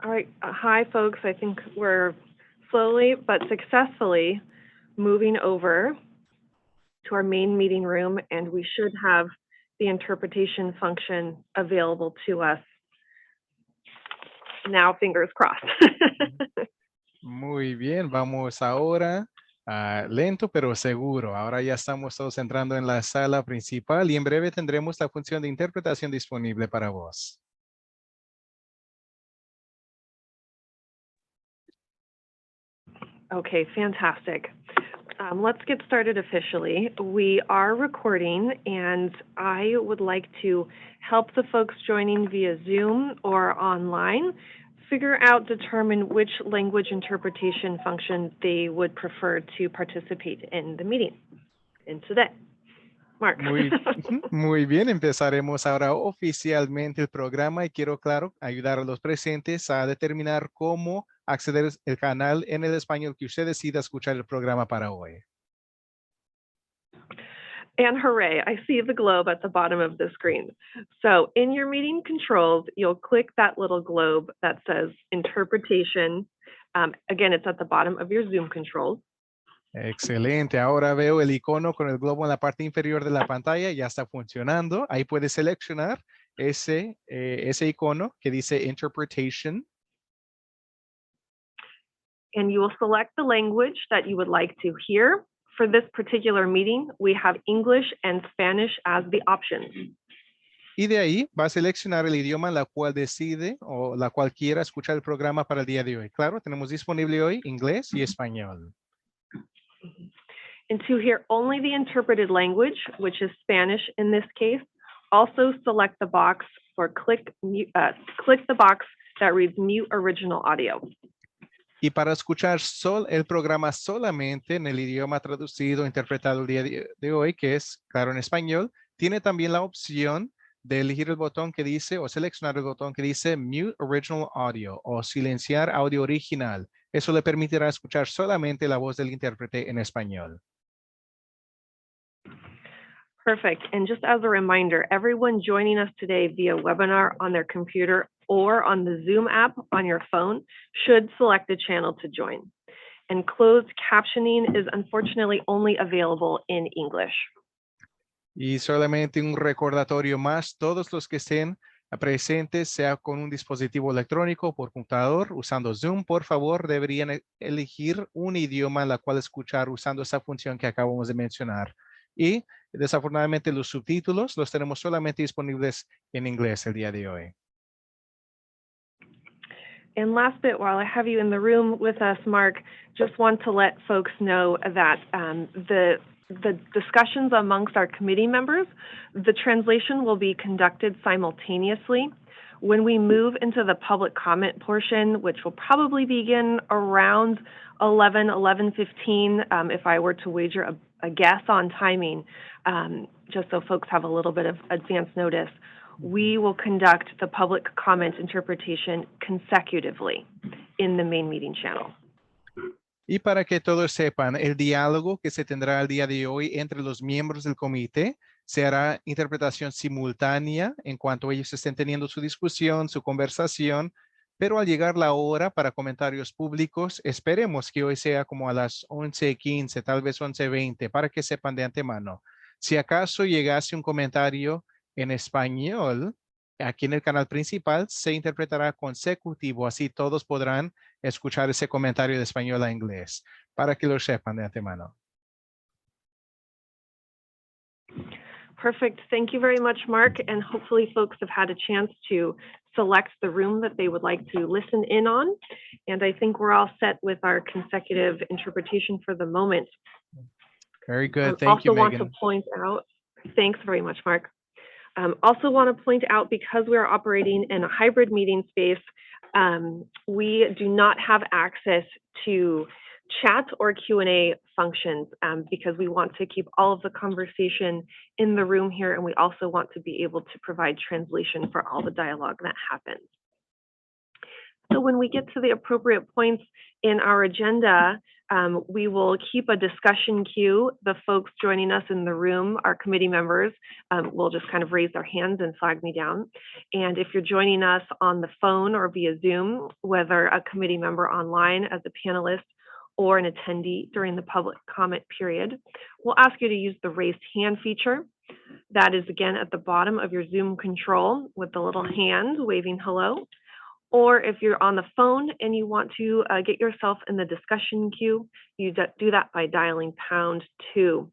All right. Hi, folks. I think we're slowly but successfully moving over to our main meeting room, and we should have the interpretation function available to us now, fingers crossed. Muy bien, vamos ahora lento pero seguro. Ahora ya estamos todos entrando en la sala principal y en breve tendremos la función de interpretación disponible para vos. Okay, fantastic. Let's get started officially. We are recording, and I would like to help the folks joining via Zoom or online determine which language interpretation function they would prefer to participate in the meeting in today. Mark. Muy bien, empezaremos ahora oficialmente el programa y quiero, claro, ayudar a los presentes a determinar cómo acceder al canal en el español que usted decida escuchar el programa para hoy. And hooray, I see the globe at the bottom of the screen. So in your meeting controls, you'll click that little globe that says interpretation. Again, it's at the bottom of your Zoom controls. Excelente. Ahora veo el icono con el globo en la parte inferior de la pantalla. Ya está funcionando. Ahí puede seleccionar ese icono que dice Interpretation. And you will select the language that you would like to hear. For this particular meeting, we have English and Spanish as the options. Y de ahí va a seleccionar el idioma en la cual decide o la cual quiera escuchar el programa para el día de hoy. Claro, tenemos disponible hoy inglés y español. And to hear only the interpreted language, which is Spanish in this case, also select the box or click the box that reads Mute Original Audio. Y para escuchar el programa solamente en el idioma traducido, interpretado el día de hoy, que es, claro, en español, tiene también la opción de elegir el botón que dice o seleccionar el botón que dice Mute Original Audio o silenciar audio original. Eso le permitirá escuchar solamente la voz del intérprete en español. Perfect. And just as a reminder, everyone joining us today via webinar on their computer or on the Zoom app on your phone should select a channel to join. And closed captioning is unfortunately only available in English. Y solamente un recordatorio más, todos los que estén presentes, sea con un dispositivo electrónico o por computador, usando Zoom, por favor, deberían elegir un idioma en la cual escuchar usando esa función que acabamos de mencionar. Y desafortunadamente los subtítulos los tenemos solamente disponibles en inglés el día de hoy. And last bit, while I have you in the room with us, Mark, just want to let folks know that the discussions amongst our committee members, the translation will be conducted simultaneously. When we move into the public comment portion, which will probably begin around 11:15, if I were to wager a guess on timing, just so folks have a little bit of advance notice, we will conduct the public comment interpretation consecutively in the main meeting channel. Y para que todos sepan, el diálogo que se tendrá el día de hoy entre los miembros del comité se hará interpretación simultánea en cuanto ellos estén teniendo su discusión, su conversación, pero al llegar la hora para comentarios públicos, esperemos que hoy sea como a las 11:15, tal vez 11:20, para que sepan de antemano. Si acaso llegase un comentario en español, aquí en el canal principal se interpretará consecutivo, así todos podrán escuchar ese comentario de español a inglés, para que lo sepan de antemano. Perfect. Thank you very much, Mark. And hopefully folks have had a chance to select the room that they would like to listen in on. And I think we're all set with our consecutive interpretation for the moment. Very good. Thank you, Megan. Also want to point out, thanks very much, Mark. Also want to point out, because we are operating in a hybrid meeting space, we do not have access to chat or Q&A functions because we want to keep all of the conversation in the room here, and we also want to be able to provide translation for all the dialogue that happens. So when we get to the appropriate points in our agenda, We will keep a discussion queue. The folks joining us in the room, our committee members, will just kind of raise their hands and flag me down. And if you're joining us on the phone or via Zoom, whether a committee member online as a panelist or an attendee during the public comment period, we'll ask you to use the raised hand feature. That is again at the bottom of your Zoom control with the little hand waving hello. Or if you're on the phone and you want to get yourself in the discussion queue, you do that by dialing #2.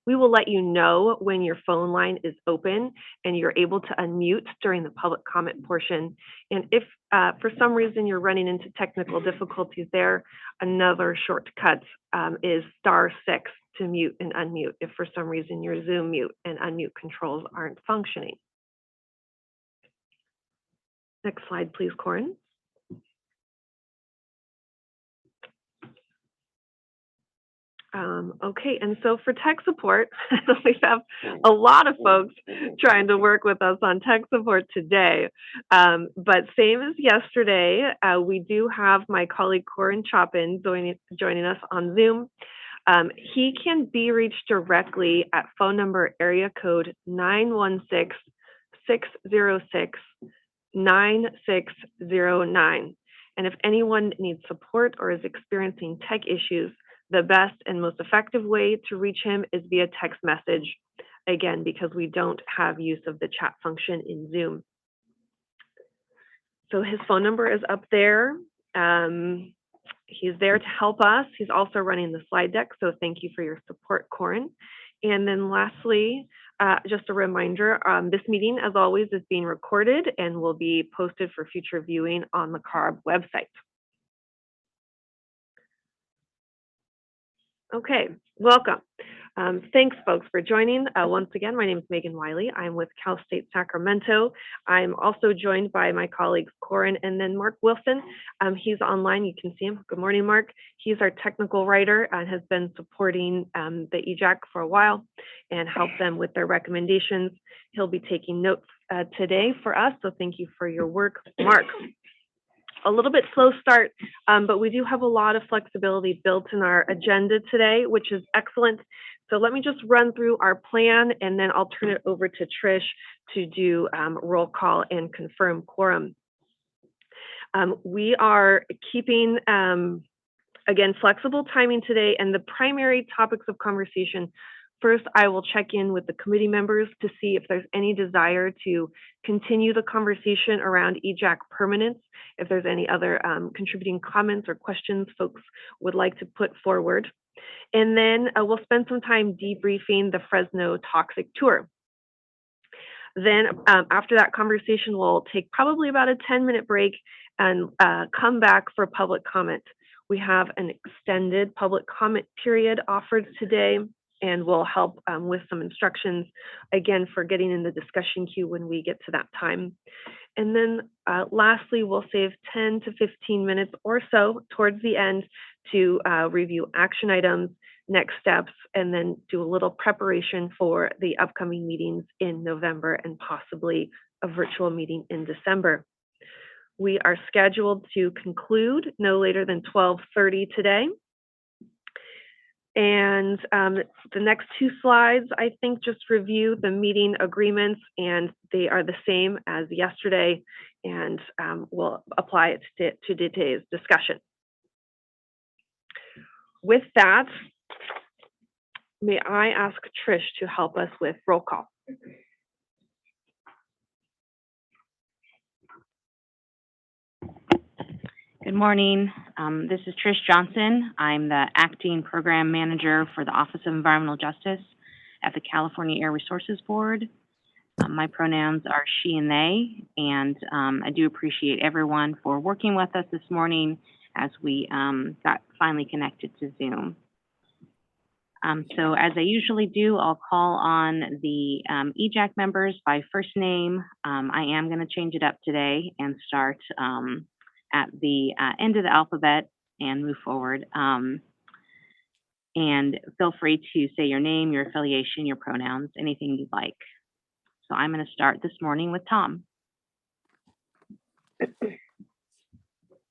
We will let you know when your phone line is open and you're able to unmute during the public comment portion. And if for some reason you're running into technical difficulties there, another shortcut is *6 to mute and unmute if for some reason your Zoom mute and unmute controls aren't functioning. Next slide, please, Corin. Okay, and so for tech support, we have a lot of folks trying to work with us on tech support today. But same as yesterday, we do have my colleague Corin Chopin joining us on Zoom. He can be reached directly at phone number area code 916-606-9609. And if anyone needs support or is experiencing tech issues, the best and most effective way to reach him is via text message, again, because we don't have use of the chat function in Zoom. So his phone number is up there. He's there to help us. He's also running the slide deck, so thank you for your support, Corin. And then lastly, just a reminder, this meeting, as always, is being recorded and will be posted for future viewing on the CARB website. Okay, welcome. Thanks, folks, for joining. Once again, my name is Megan Wiley. I'm with Cal State Sacramento. I'm also joined by my colleagues, Corin and then Mark Wilson. He's online. You can see him. Good morning, Mark. He's our technical writer and has been supporting the EJAC for a while and helped them with their recommendations. He'll be taking notes today for us, so thank you for your work, Mark. A little bit slow start, but we do have a lot of flexibility built in our agenda today, which is excellent. So let me just run through our plan and then I'll turn it over to Trish to do roll call and confirm quorum. We are keeping, again, flexible timing today, and the primary topics of conversation. First, I will check in with the committee members to see if there's any desire to continue the conversation around EJAC permanence, if there's any other contributing comments or questions folks would like to put forward. And then we'll spend some time debriefing the Fresno toxic tour. Then after that conversation, we'll take probably about a 10-minute break and come back for public comment. We have an extended public comment period offered today, and we'll help with some instructions, again, for getting in the discussion queue when we get to that time. And then lastly, we'll save 10 to 15 minutes or so towards the end to review action items, next steps, and then do a little preparation for the upcoming meetings in November and possibly a virtual meeting in December. We are scheduled to conclude no later than 12:30 today. And the next two slides, I think, just review the meeting agreements, and they are the same as yesterday, and we'll apply it to today's discussion. With that, may I ask Trish to help us with roll call? Good morning. This is Trish Johnson. I'm the acting program manager for the Office of Environmental Justice at the California Air Resources Board. My pronouns are she and they, and I do appreciate everyone for working with us this morning as we got finally connected to Zoom. So as I usually do, I'll call on the EJAC members by first name. I am going to change it up today and start at the end of the alphabet and move forward. And feel free to say your name, your affiliation, your pronouns, anything you'd like. So I'm going to start this morning with Tom.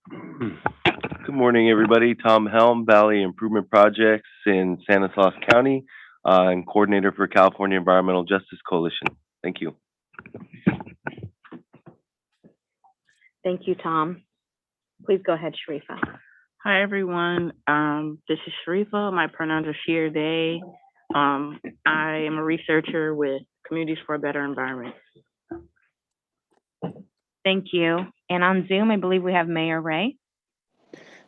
Good morning, everybody. Tom Helm, Valley Improvement Projects in Stanislaus County, and coordinator for California Environmental Justice Coalition. Thank you. Thank you, Tom. Please go ahead, Sharifa. Hi, everyone. This is Sharifa. My pronouns are she, her, they. I am a researcher with Communities for a Better Environment. Thank you. And on Zoom, I believe we have Mayor Ray.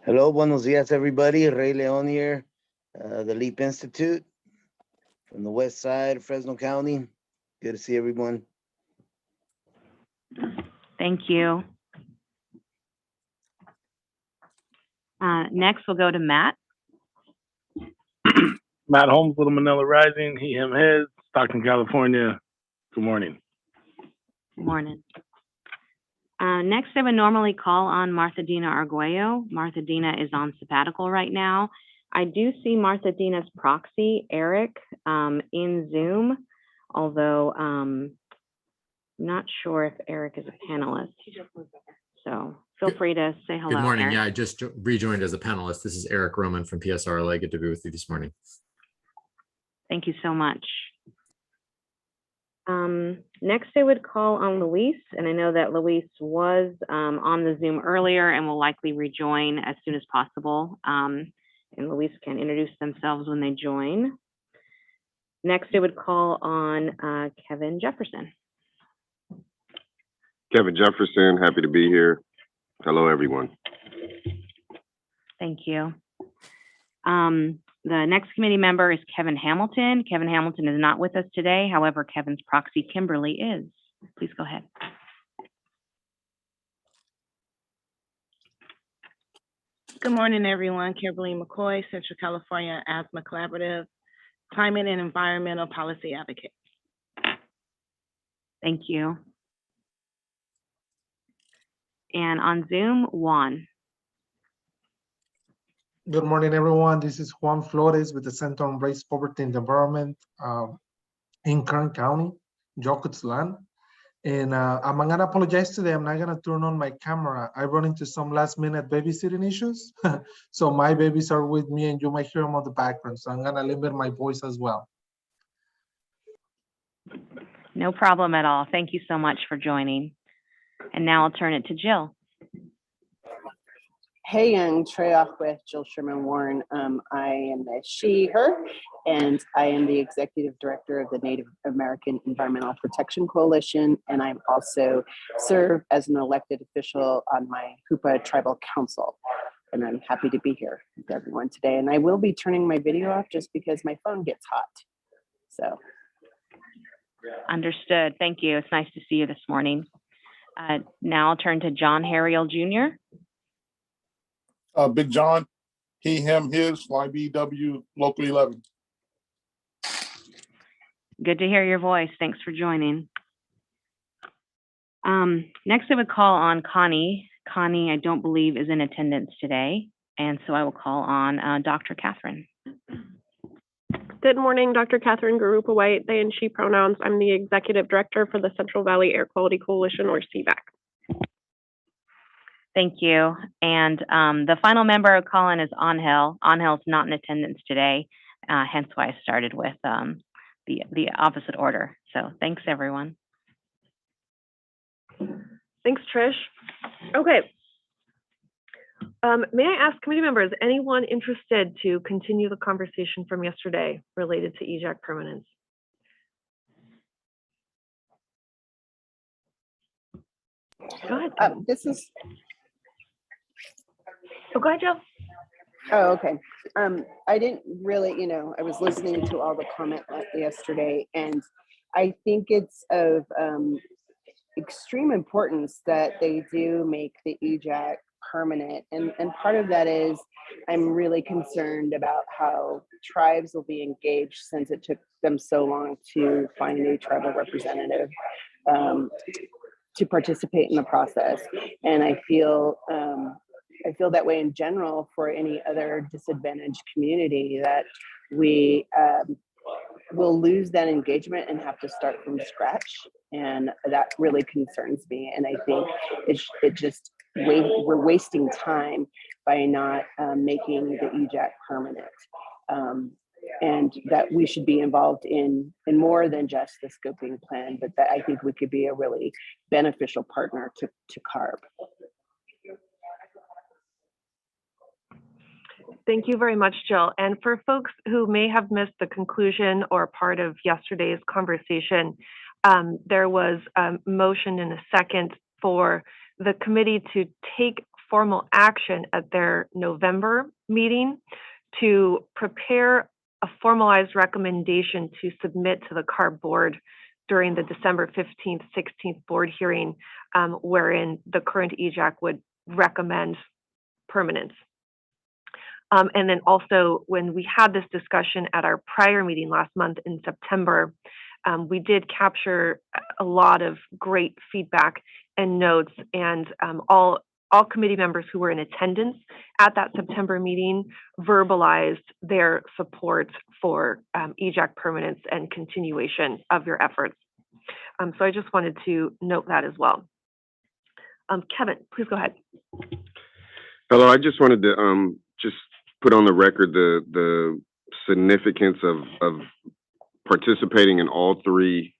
Hello, buenos dias, everybody. Ray Leon here, the LEAP Institute from the west side of Fresno County. Good to see everyone. Thank you. Next, we'll go to Matt. Matt Holmes, Little Manila Rising, he, him, his, Stockton, California. Good morning. Good morning. Next, I would normally call on Martha Dina Arguello. Martha Dina is on sabbatical right now. I do see Martha Dina's proxy, Eric, in Zoom, although not sure if Eric is a panelist. So feel free to say hello. Good morning. Eric. Yeah, I just rejoined as a panelist. This is Eric Roman from PSRLA. Good to be with you this morning. Thank you so much. Next, I would call on Luis, and I know that Luis was on the Zoom earlier and will likely rejoin as soon as possible. And Luis can introduce themselves when they join. Next, I would call on Kevin Jefferson. Kevin Jefferson, happy to be here. Hello, everyone. Thank you. The next committee member is Kevin Hamilton. Kevin Hamilton is not with us today. However, Kevin's proxy, Kimberly, is. Please go ahead. Good morning, everyone. Kimberly McCoy, Central California Asthma Collaborative, Climate and Environmental Policy Advocate. Thank you. And on Zoom, Juan. Good morning, everyone. This is Juan Flores with the Center on Race, Poverty, and Environment in Kern County, Yokutslan. And I'm gonna apologize today. I'm not gonna turn on my camera. I run into some last-minute babysitting issues. So my babies are with me and you might hear them on the background. So I'm gonna limit my voice as well. No problem at all. Thank you so much for joining. And now I'll turn it to Jill. Hey, young Treya with Jill Sherman Warren. I am a she, her, and I am the executive director of the Native American Environmental Protection Coalition. And I'm also serve as an elected official on my Hoopa Tribal Council. And I'm happy to be here with everyone today. And I will be turning my video off just because my phone gets hot. So. Understood. Thank you. It's nice to see you this morning. Now I'll turn to John Harriel Jr. Big John, he, him, his, YBW, Local 11. Good to hear your voice. Thanks for joining. Next, I would call on Connie. Connie, I don't believe, is in attendance today. And so I will call on Dr. Catherine. Good morning, Dr. Catherine Garupa White, they and she pronouns. I'm the executive director for the Central Valley Air Quality Coalition, or CVAC. Thank you. And the final member of call-in is Angel. Angel's not in attendance today, hence why I started with the opposite order. So thanks, everyone. Thanks, Trish. Okay. May I ask committee members, anyone interested to continue the conversation from yesterday related to EJAC permanence? Go ahead. This is. Oh, go ahead, Jill. Oh, okay. I didn't really, I was listening to all the comment yesterday, and I think it's of extreme importance that they do make the EJAC permanent. And part of that is I'm really concerned about how tribes will be engaged since it took them so long to find a tribal representative to participate in the process. And I feel that way in general for any other disadvantaged community, that we will lose that engagement and have to start from scratch. And that really concerns me. And I think we're wasting time by not making the EJAC permanent. And that we should be involved in more than just the scoping plan, but that I think we could be a really beneficial partner to CARB. Thank you very much, Jill. And for folks who may have missed the conclusion or part of yesterday's conversation, there was a motion and a second for the committee to take formal action at their November meeting to prepare a formalized recommendation to submit to the CARB board during the December 15th, 16th board hearing, wherein the current EJAC would recommend permanence. And then also, when we had this discussion at our prior meeting last month in September, we did capture a lot of great feedback and notes, and all committee members who were in attendance at that September meeting verbalized their support for EJAC permanence and continuation of your efforts. So I just wanted to note that as well. Kevin, please go ahead. Hello, I just wanted to just put on the record the significance of participating in all three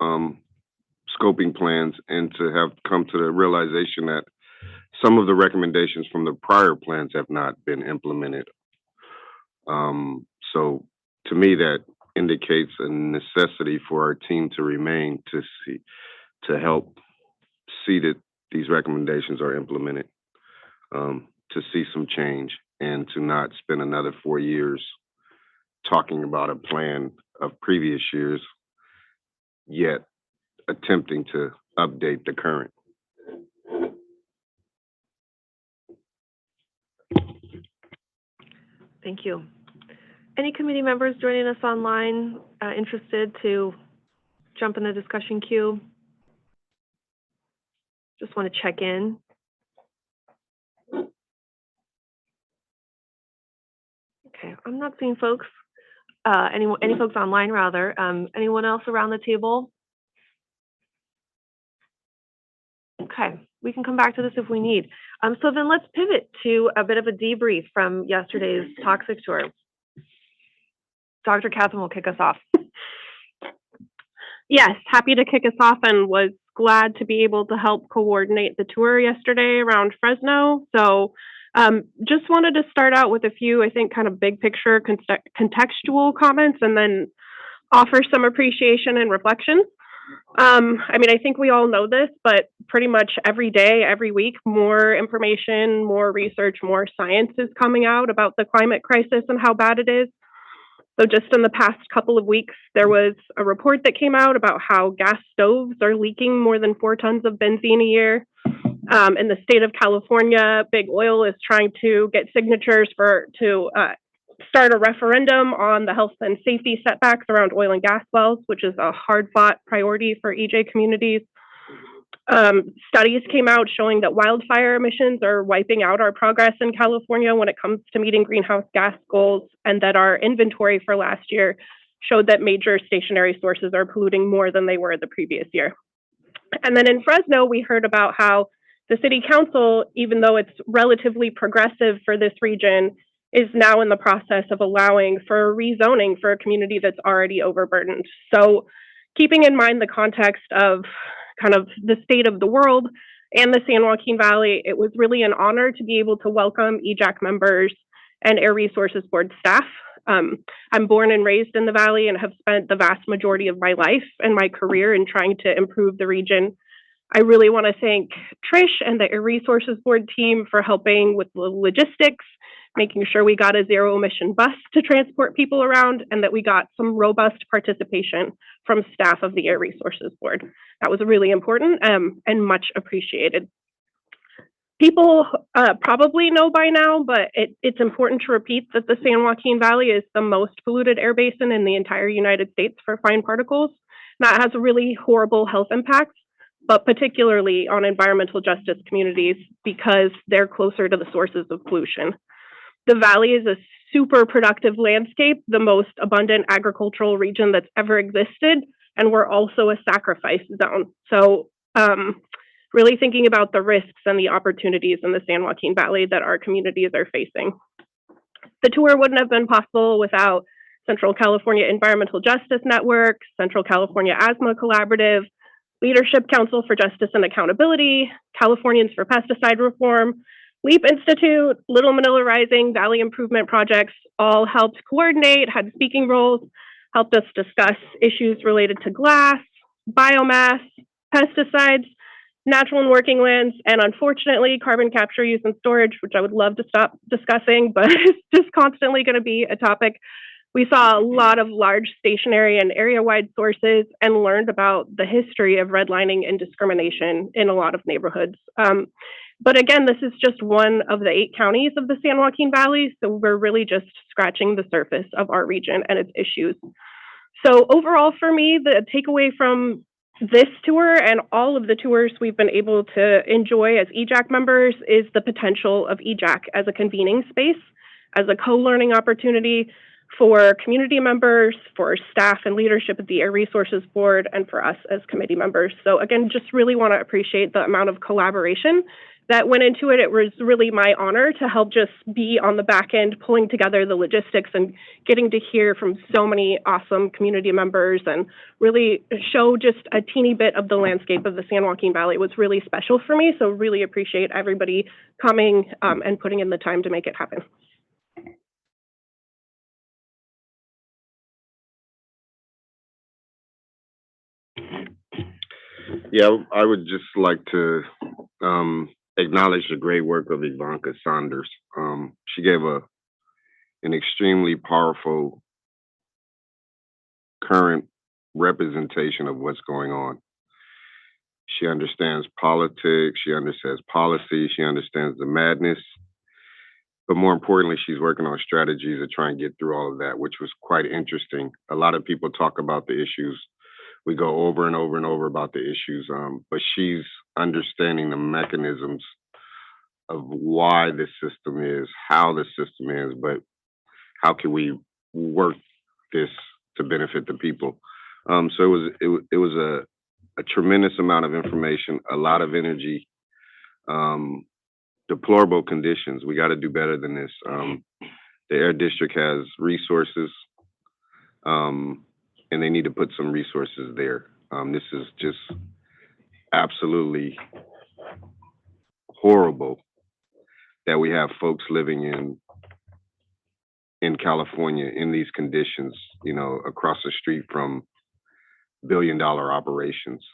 scoping plans, and to have come to the realization that some of the recommendations from the prior plans have not been implemented. So to me, that indicates a necessity for our team to remain to help see that these recommendations are implemented, to see some change, and to not spend another 4 years talking about a plan of previous years, yet attempting to update the current. Thank you. Any committee members joining us online interested to jump in the discussion queue? Just want to check in. Okay, I'm not seeing folks. Any folks online, rather. Anyone else around the table? Okay, we can come back to this if we need. So then let's pivot to a bit of a debrief from yesterday's toxic tour. Dr. Catherine will kick us off. Yes, happy to kick us off, and was glad to be able to help coordinate the tour yesterday around Fresno. So just wanted to start out with a few, I think, kind of big picture contextual comments, and then offer some appreciation and reflection. I mean, I think we all know this, but pretty much every day, every week, more information, more research, more science is coming out about the climate crisis and how bad it is. So just in the past couple of weeks, there was a report that came out about how gas stoves are leaking more than 4 tons of benzene a year. In the state of California, Big Oil is trying to get signatures to start a referendum on the health and safety setbacks around oil and gas wells, which is a hard-fought priority for EJ communities. Studies came out showing that wildfire emissions are wiping out our progress in California when it comes to meeting greenhouse gas goals, and that our inventory for last year showed that major stationary sources are polluting more than they were the previous year. And then in Fresno, we heard about how the city council, even though it's relatively progressive for this region, is now in the process of allowing for rezoning for a community that's already overburdened. So keeping in mind the context of kind of the state of the world and the San Joaquin Valley, it was really an honor to be able to welcome EJAC members and Air Resources Board staff. I'm born and raised in the Valley and have spent the vast majority of my life and my career in trying to improve the region. I really want to thank Trish and the Air Resources Board team for helping with the logistics, making sure we got a zero emission bus to transport people around, and that we got some robust participation from staff of the Air Resources Board. That was really important and much appreciated. People probably know by now, but it's important to repeat that the San Joaquin Valley is the most polluted air basin in the entire United States for fine particles. That has really horrible health impacts, but particularly on environmental justice communities because they're closer to the sources of pollution. The Valley is a super productive landscape, the most abundant agricultural region that's ever existed, and we're also a sacrifice zone. So really thinking about the risks and the opportunities in the San Joaquin Valley that our communities are facing. The tour wouldn't have been possible without Central California Environmental Justice Network, Central California Asthma Collaborative, Leadership Council for Justice and Accountability, Californians for Pesticide Reform, LEAP Institute, Little Manila Rising, Valley Improvement Projects all helped coordinate, had speaking roles, helped us discuss issues related to glass, biomass, pesticides, natural and working lands, and unfortunately, carbon capture, use, and storage, which I would love to stop discussing, but it's just constantly going to be a topic. We saw a lot of large stationary and area-wide sources and learned about the history of redlining and discrimination in a lot of neighborhoods. But again, this is just one of the 8 counties of the San Joaquin Valley, so we're really just scratching the surface of our region and its issues. So overall for me, the takeaway from this tour and all of the tours we've been able to enjoy as EJAC members is the potential of EJAC as a convening space, as a co-learning opportunity for community members, for staff and leadership at the Air Resources Board, and for us as committee members. So again, just really want to appreciate the amount of collaboration that went into it. It was really my honor to help just be on the back end, pulling together the logistics and getting to hear from so many awesome community members and really show just a teeny bit of the landscape of the San Joaquin Valley. It was really special for me. So really appreciate everybody coming and putting in the time to make it happen. Yeah, I would just like to acknowledge the great work of Ivanka Saunders. She gave an extremely powerful current representation of what's going on. She understands politics, she understands policy, she understands the madness, but more importantly, she's working on strategies to try and get through all of that, which was quite interesting. A lot of people talk about the issues. We go over and over and over about the issues, but she's understanding the mechanisms of why this system is, how the system is, but how can we work this to benefit the people. So it was a tremendous amount of information, a lot of energy, deplorable conditions. We got to do better than this. The Air District has resources, and they need to put some resources there. This is just absolutely horrible that we have folks living in California in these conditions, you know, across the street from billion-dollar operations.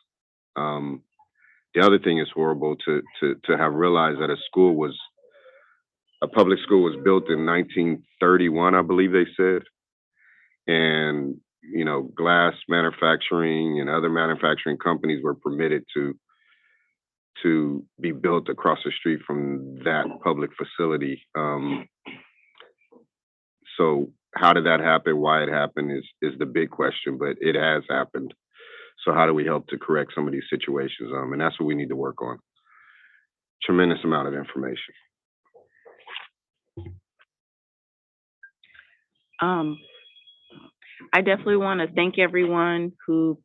The other thing is horrible to have realized that a public school was built in 1931, I believe they said, and you know, glass manufacturing and other manufacturing companies were permitted to be built across the street from that public facility. So how did that happen? Why it happened is the big question, but it has happened. So how do we help to correct some of these situations? And that's what we need to work on. Tremendous amount of information. I definitely want to thank everyone who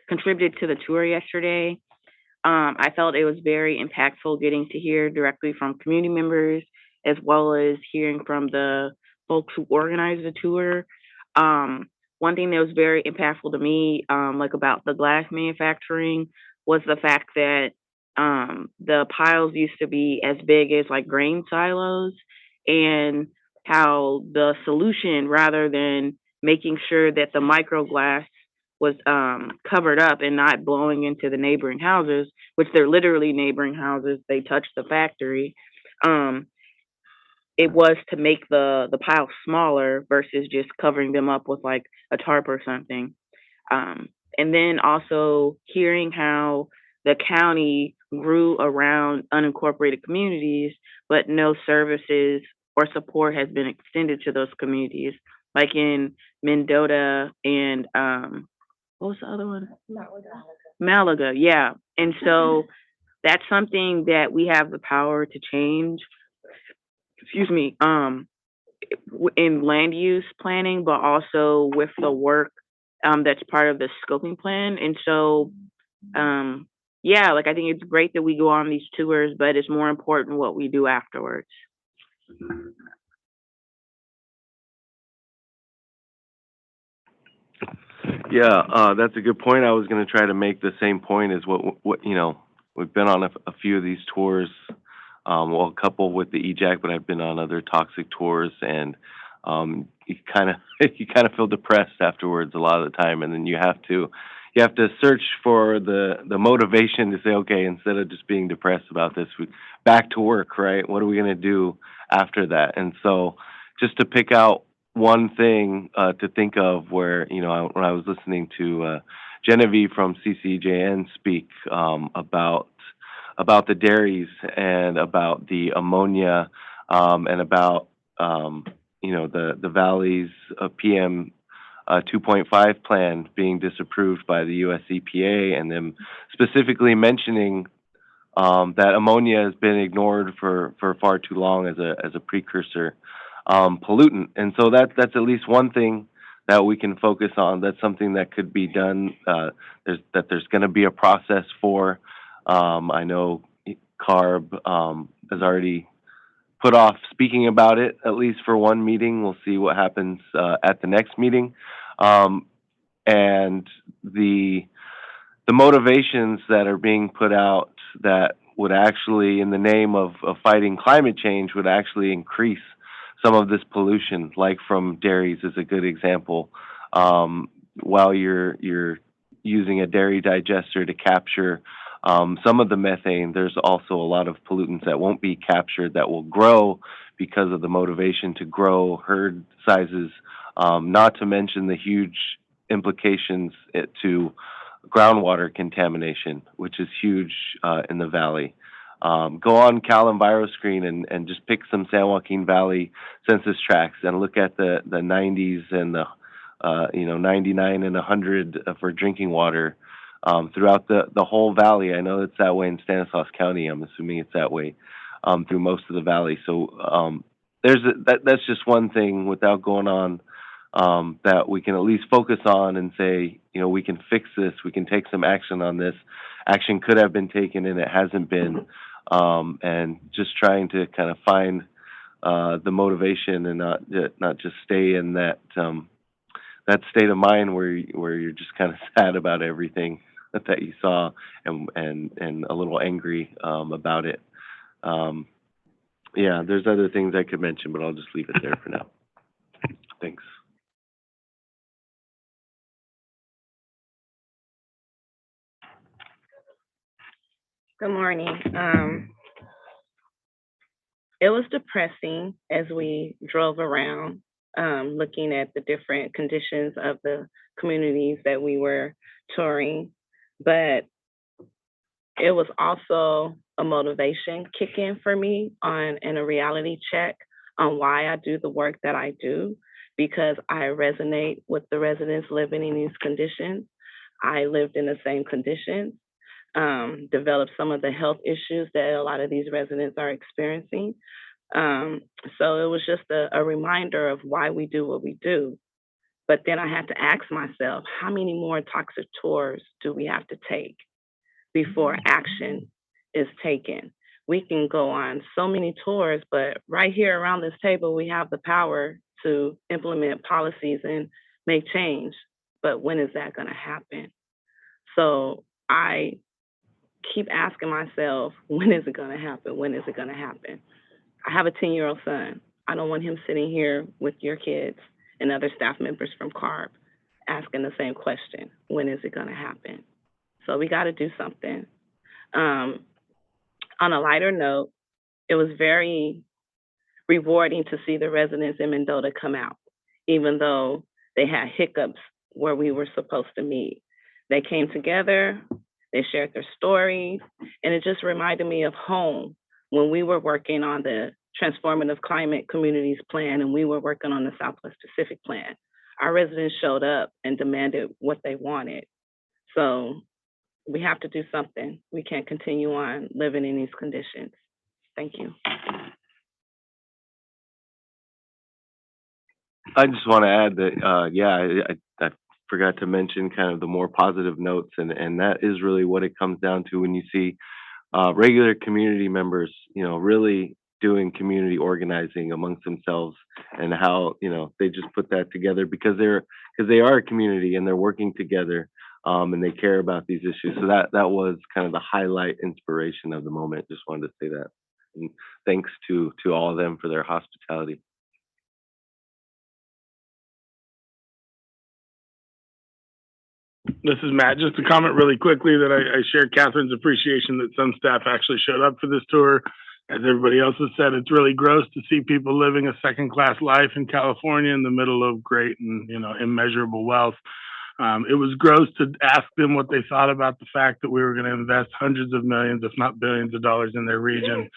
contributed to the tour yesterday. I felt it was very impactful getting to hear directly from community members, as well as hearing from the folks who organized the tour. One thing that was very impactful to me, like about the glass manufacturing, was the fact that the piles used to be as big as like grain silos, and how the solution, rather than making sure that the microglass was covered up and not blowing into the neighboring houses, which they're literally neighboring houses, they touched the factory. It was to make the pile smaller versus just covering them up with like a tarp or something. And then also hearing how the county grew around unincorporated communities, but no services or support has been extended to those communities, like in Mendota and what was the other one? Malaga, yeah. And so that's something that we have the power to change, in land use planning, but also with the work that's part of the scoping plan. And so yeah, like I think it's great that we go on these tours, but it's more important what we do afterwards. Yeah, that's a good point. I was going to try to make the same point as what you know, we've been on a few of these tours, well, a couple with the EJAC, but I've been on other toxic tours, and you kind of you kind of feel depressed afterwards a lot of the time, and then you have to search for the motivation to say, okay, instead of just being depressed about this, back to work, right? What are we going to do after that? And so, just to pick out one thing to think of, where when I was listening to Genevieve from CCJN speak about the dairies and about the ammonia and about the Valley's PM 2.5 plan being disapproved by the US EPA, and them specifically mentioning that ammonia has been ignored for far too long as a precursor pollutant. And so that's at least one thing that we can focus on. That's something that could be done. There's going to be a process for. I know CARB has already put off speaking about it, at least for one meeting. We'll see what happens at the next meeting. And the motivations that are being put out that would actually, in the name of fighting climate change, would actually increase some of this pollution, like from dairies is a good example. While you're using a dairy digester to capture some of the methane, there's also a lot of pollutants that won't be captured that will grow because of the motivation to grow herd sizes, not to mention the huge implications to groundwater contamination, which is huge in the valley. Go on CalEnviroscreen and just pick some San Joaquin Valley census tracts and look at the 90s and the 99 and 100 for drinking water throughout the whole valley. I know it's that way in Stanislaus County. I'm assuming it's that way through most of the valley. So that's just one thing, without going on, that we can at least focus on and say, we can fix this. We can take some action on this. Action could have been taken and it hasn't been. And just trying to kind of find the motivation and not just stay in that state of mind where you're just kind of sad about everything that you saw and a little angry about it. Yeah, there's other things I could mention, but I'll just leave it there for now. Thanks. Good morning. It was depressing as we drove around, looking at the different conditions of the communities that we were touring, but it was also a motivation kick in for me and a reality check on why I do the work that I do, because I resonate with the residents living in these conditions. I lived in the same conditions. Developed some of the health issues that a lot of these residents are experiencing. So it was just a reminder of why we do what we do. But then I had to ask myself, how many more toxic tours do we have to take before action is taken? We can go on so many tours, but right here around this table, we have the power to implement policies and make change. But when is that going to happen? So I keep asking myself, when is it going to happen? When is it going to happen? I have a 10-year-old son. I don't want him sitting here with your kids and other staff members from CARB asking the same question. When is it going to happen? So we got to do something. On a lighter note, it was very rewarding to see the residents in Mendota come out, even though they had hiccups where we were supposed to meet. They came together. They shared their stories, and it just reminded me of home when we were working on the Transformative Climate Communities Plan and we were working on the Southwest Pacific Plan. Our residents showed up and demanded what they wanted. So we have to do something. We can't continue on living in these conditions. Thank you. I just want to add that, I forgot to mention kind of the more positive notes, and that is really what it comes down to when you see regular community members, really doing community organizing amongst themselves, and how, they just put that together because they are a community and they're working together, and they care about these issues. So that was kind of the highlight inspiration of the moment. Just wanted to say that. And thanks to all of them for their hospitality. This is Matt. Just to comment really quickly that I share Catherine's appreciation that some staff actually showed up for this tour. As everybody else has said, it's really gross to see people living a second-class life in California in the middle of great and, immeasurable wealth. It was gross to ask them what they thought about the fact that we were going to invest hundreds of millions, if not billions of dollars in their region.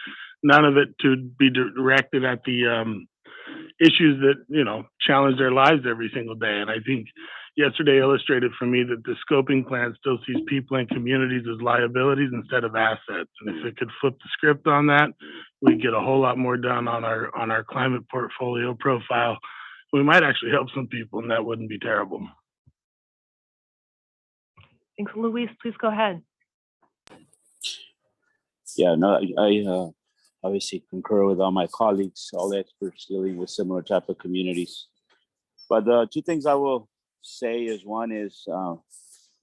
None of it to be directed at the issues that, challenge their lives every single day. And I think yesterday illustrated for me that the scoping plan still sees people and communities as liabilities instead of assets. And if it could flip the script on that, we'd get a whole lot more done on our climate portfolio profile. We might actually help some people, and that wouldn't be terrible. Thanks. Luis, please go ahead. Yeah, no, I obviously concur with all my colleagues, all the experts dealing with similar type of communities. But the two things I will say is, one is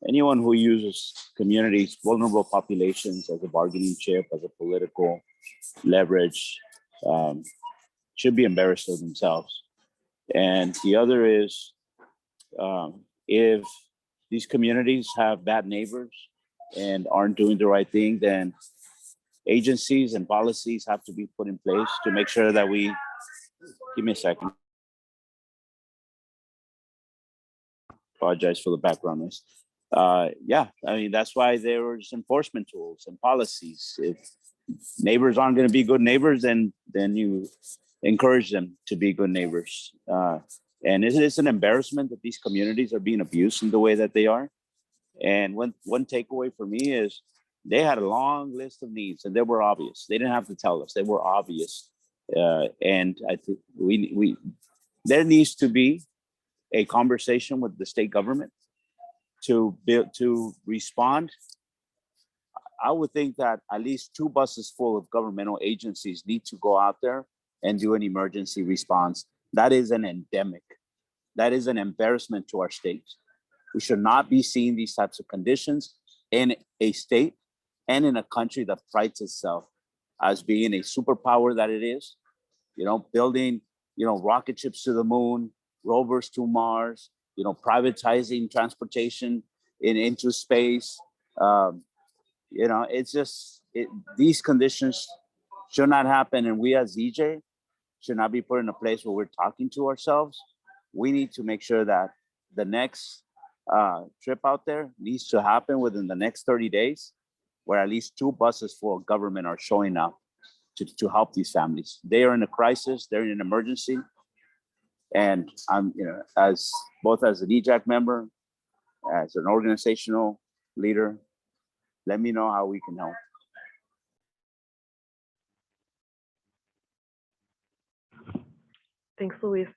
anyone who uses communities, vulnerable populations as a bargaining chip, as a political leverage, should be embarrassed of themselves. And the other is, if these communities have bad neighbors and aren't doing the right thing, then agencies and policies have to be put in place to make sure that we, give me a second. Apologize for the background noise. Yeah, I mean, that's why there's enforcement tools and policies. If neighbors aren't going to be good neighbors, then you encourage them to be good neighbors. And it's an embarrassment that these communities are being abused in the way that they are. And one takeaway for me is they had a long list of needs, and they were obvious. They didn't have to tell us; they were obvious. And I think there needs to be a conversation with the state government to respond. I would think that at least 2 buses full of governmental agencies need to go out there and do an emergency response. That is an endemic. That is an embarrassment to our state. We should not be seeing these types of conditions in a state and in a country that prides itself as being a superpower that it is, building, rocket ships to the moon, rovers to Mars, privatizing transportation into space. It's just, these conditions should not happen. And we as EJ should not be put in a place where we're talking to ourselves. We need to make sure that the next trip out there needs to happen within the next 30 days, where at least 2 buses full of government are showing up to help these families. They are in a crisis, they're in an emergency. And I'm, as both as an EJAC member, as an organizational leader, let me know how we can help. Thanks, Luis.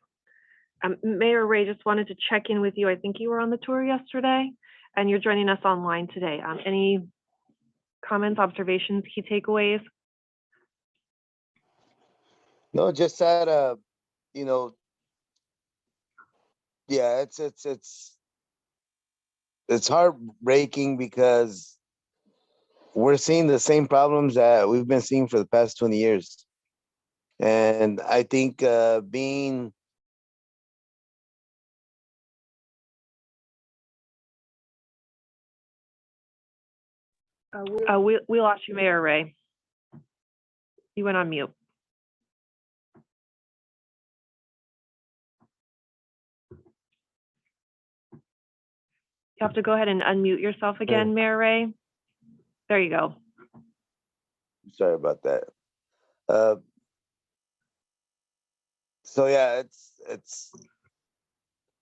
Mayor Ray, just wanted to check in with you. I think you were on the tour yesterday, and you're joining us online today. Any comments, observations, key takeaways? No, just that, yeah, it's heartbreaking because we're seeing the same problems that we've been seeing for the past 20 years. And I think being we lost you, Mayor Ray. You went on mute. You have to go ahead and unmute yourself again, Mayor Ray. There you go. Sorry about that. So yeah,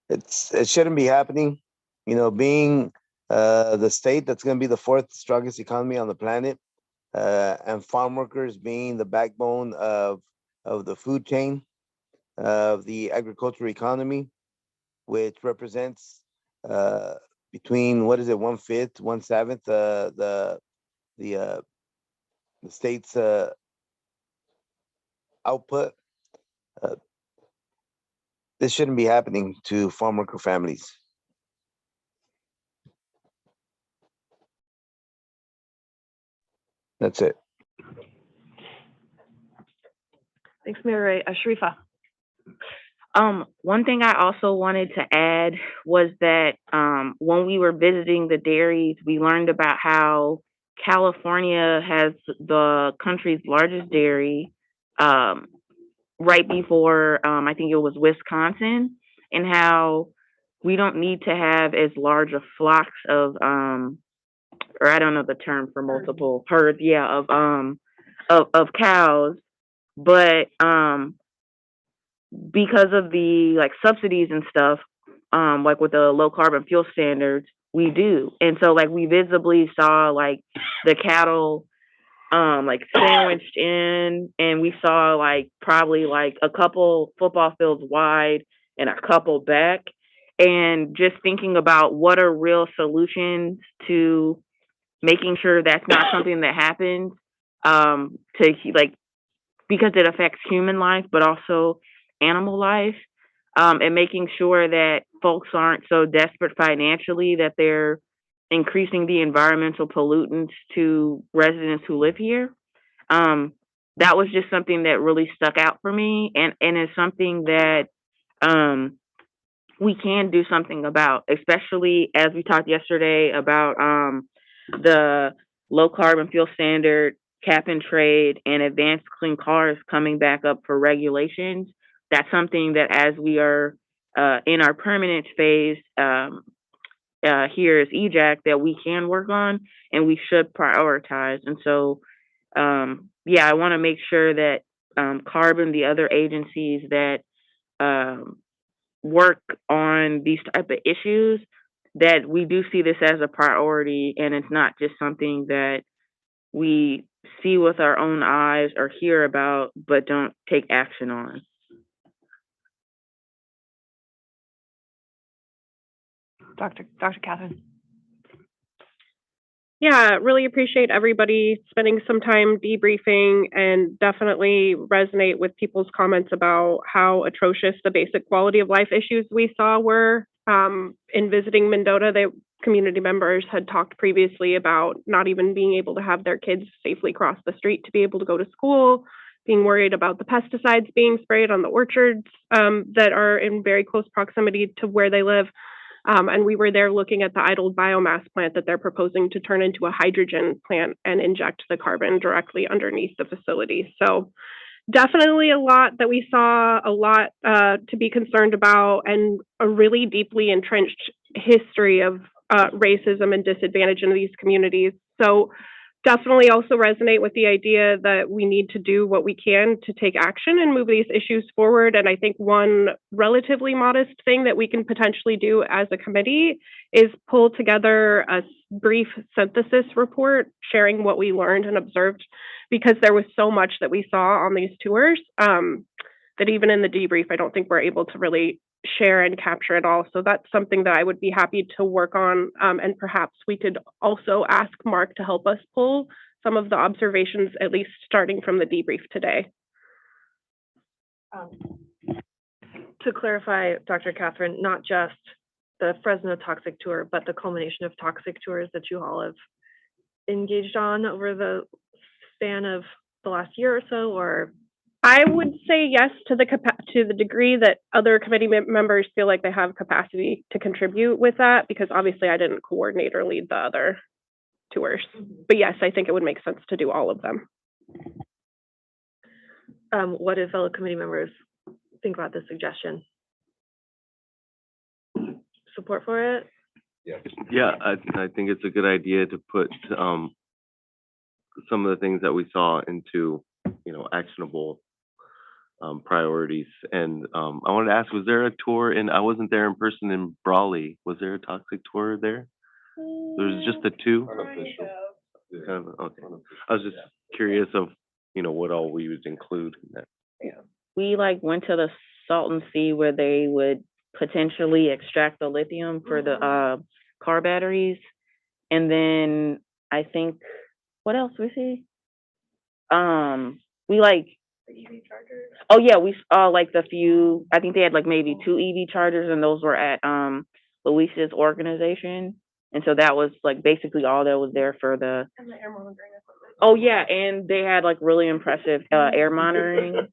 it shouldn't be happening. Being the state that's going to be the 4th strongest economy on the planet, and farm workers being the backbone of the food chain, of the agricultural economy, which represents between, what is it, 1/5, 1/7, the state's output. This shouldn't be happening to farm worker families. That's it. Thanks, Mayor Ray. Sharifa. One thing I also wanted to add was that when we were visiting the dairies, we learned about how California has the country's largest dairy, right before I think it was Wisconsin, and how we don't need to have as large a flocks of or I don't know the term for multiple herds, yeah, of cows, but because of the like subsidies and stuff, like with the low carbon fuel standards, we do. And so like we visibly saw like the cattle like sandwiched in, and we saw like probably like a couple football fields wide and a couple back. And just thinking about what are real solutions to making sure that's not something that happens, to like, because it affects human life, but also animal life, and making sure that folks aren't so desperate financially that they're increasing the environmental pollutants to residents who live here. That was just something that really stuck out for me, and is something that we can do something about, especially as we talked yesterday about the low carbon fuel standard, cap and trade, and advanced clean cars coming back up for regulations. That's something that as we are in our permanent phase here as EJAC, that we can work on and we should prioritize. And so, yeah, I want to make sure that CARB, the other agencies that work on these type of issues, that we do see this as a priority, and it's not just something that we see with our own eyes or hear about, but don't take action on. Dr. Catherine. Yeah, really appreciate everybody spending some time debriefing, and definitely resonate with people's comments about how atrocious the basic quality of life issues we saw were. In visiting Mendota, the community members had talked previously about not even being able to have their kids safely cross the street to be able to go to school, being worried about the pesticides being sprayed on the orchards that are in very close proximity to where they live. And we were there looking at the idled biomass plant that they're proposing to turn into a hydrogen plant and inject the carbon directly underneath the facility. So definitely a lot that we saw, a lot to be concerned about, and a really deeply entrenched history of racism and disadvantage in these communities. So definitely also resonate with the idea that we need to do what we can to take action and move these issues forward. And I think one relatively modest thing that we can potentially do as a committee is pull together a brief synthesis report sharing what we learned and observed, because there was so much that we saw on these tours that even in the debrief, I don't think we're able to really share and capture it all. So that's something that I would be happy to work on. And perhaps we could also ask Mark to help us pull some of the observations, at least starting from the debrief today. To clarify, Dr. Catherine, not just the Fresno toxic tour, but the culmination of toxic tours that you all have engaged on over the span of the last year or so, or? I would say yes to the degree that other committee members feel like they have capacity to contribute with that, because obviously I didn't coordinate or lead the other tours. But yes, I think it would make sense to do all of them. What do fellow committee members think about this suggestion? Support for it? Yeah, I think it's a good idea to put some of the things that we saw into, actionable priorities. And I wanted to ask, was there a tour I wasn't there in person in Brawley. Was there a toxic tour there? There was just the two? Unofficial. Kind of, okay. I was just curious of, what all we would include in that. Yeah. We went to the Salton Sea where they would potentially extract the lithium for the car batteries. And then I think, what else we see? We like, oh yeah, we saw like the few, I think they had like maybe 2 EV chargers, and those were at Luis's organization. And so that was like basically all that was there for the. And the air monitoring equipment. Oh yeah, and they had like really impressive air monitoring.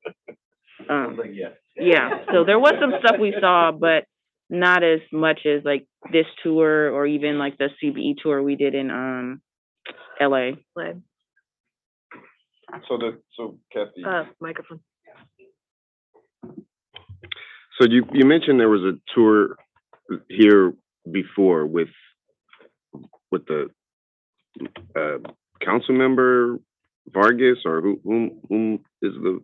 Yeah, so there was some stuff we saw, but not as much as like this tour or even like the CBE tour we did in LA. So Kathy, Microphone. so you mentioned there was a tour here before with the council member Vargas, or whom is the?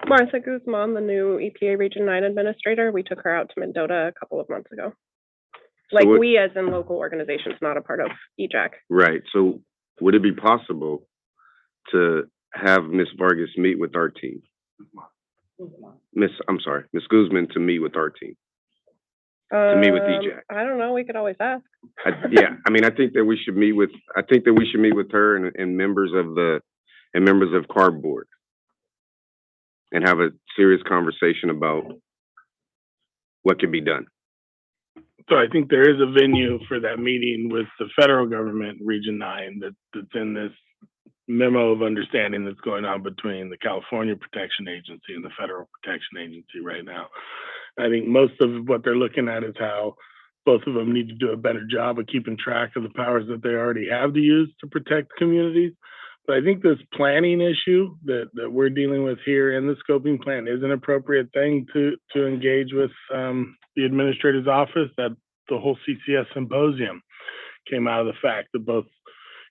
Martha Guzman, the new EPA Region 9 administrator, we took her out to Mendota a couple of months ago. Like we as in local organizations, not a part of EJAC. Right. So would it be possible to have Ms. Vargas meet with our team? Ms. Guzman to meet with our team, to meet with EJAC. I don't know. We could always ask. I think that we should meet with her and members of Cardboard, and have a serious conversation about what can be done. So I think there is a venue for that meeting with the federal government, Region 9, that's in this memo of understanding that's going on between the California Protection Agency and the Federal Protection Agency right now. I think most of what they're looking at is how both of them need to do a better job of keeping track of the powers that they already have to use to protect communities. But I think this planning issue that we're dealing with here in the scoping plan is an appropriate thing to engage with the administrator's office. That the whole CCS symposium came out of the fact that both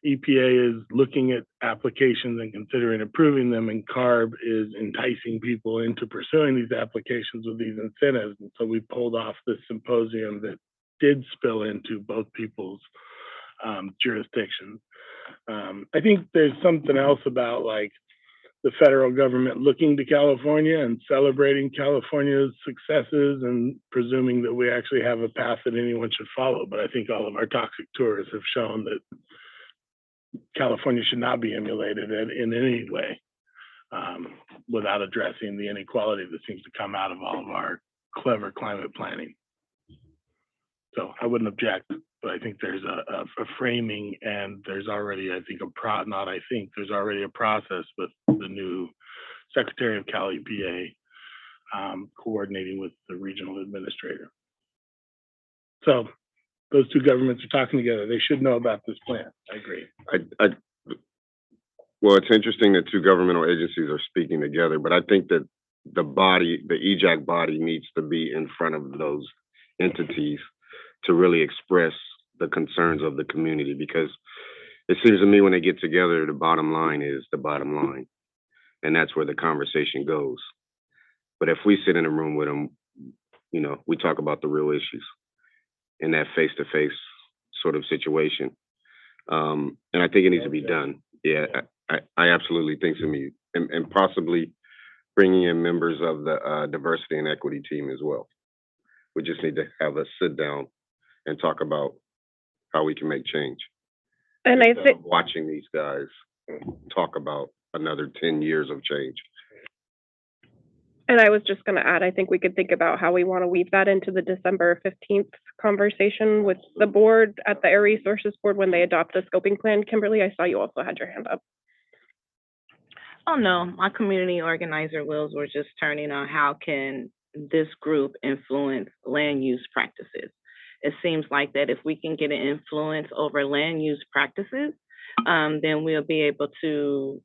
EPA is looking at applications and considering approving them, and CARB is enticing people into pursuing these applications with these incentives. And so we pulled off this symposium that did spill into both people's jurisdictions. I think there's something else about like the federal government looking to California and celebrating California's successes and presuming that we actually have a path that anyone should follow. But I think all of our toxic tours have shown that California should not be emulated in any way without addressing the inequality that seems to come out of all of our clever climate planning. So I wouldn't object, but I think there's a framing, and there's already, there's already a process with the new Secretary of Cal EPA coordinating with the regional administrator. So those two governments are talking together. They should know about this plan. I agree. Well, it's interesting that two governmental agencies are speaking together, but I think that the EJAC body needs to be in front of those entities to really express the concerns of the community, because it seems to me when they get together, the bottom line is the bottom line, and that's where the conversation goes. But if we sit in a room with them, we talk about the real issues in that face-to-face sort of situation. And I think it needs to be done. Yeah, I absolutely think so. And possibly bringing in members of the diversity and equity team as well. We just need to have a sit down and talk about how we can make change. And I think watching these guys talk about another 10 years of change. And I was just going to add, I think we could think about how we want to weave that into the December 15th conversation with the board at the Air Resources Board when they adopt the scoping plan. Kimberly, I saw you also had your hand up. Oh, no, my community organizer wheels were just turning on how can this group influence land use practices. It seems like that if we can get an influence over land use practices, then we'll be able to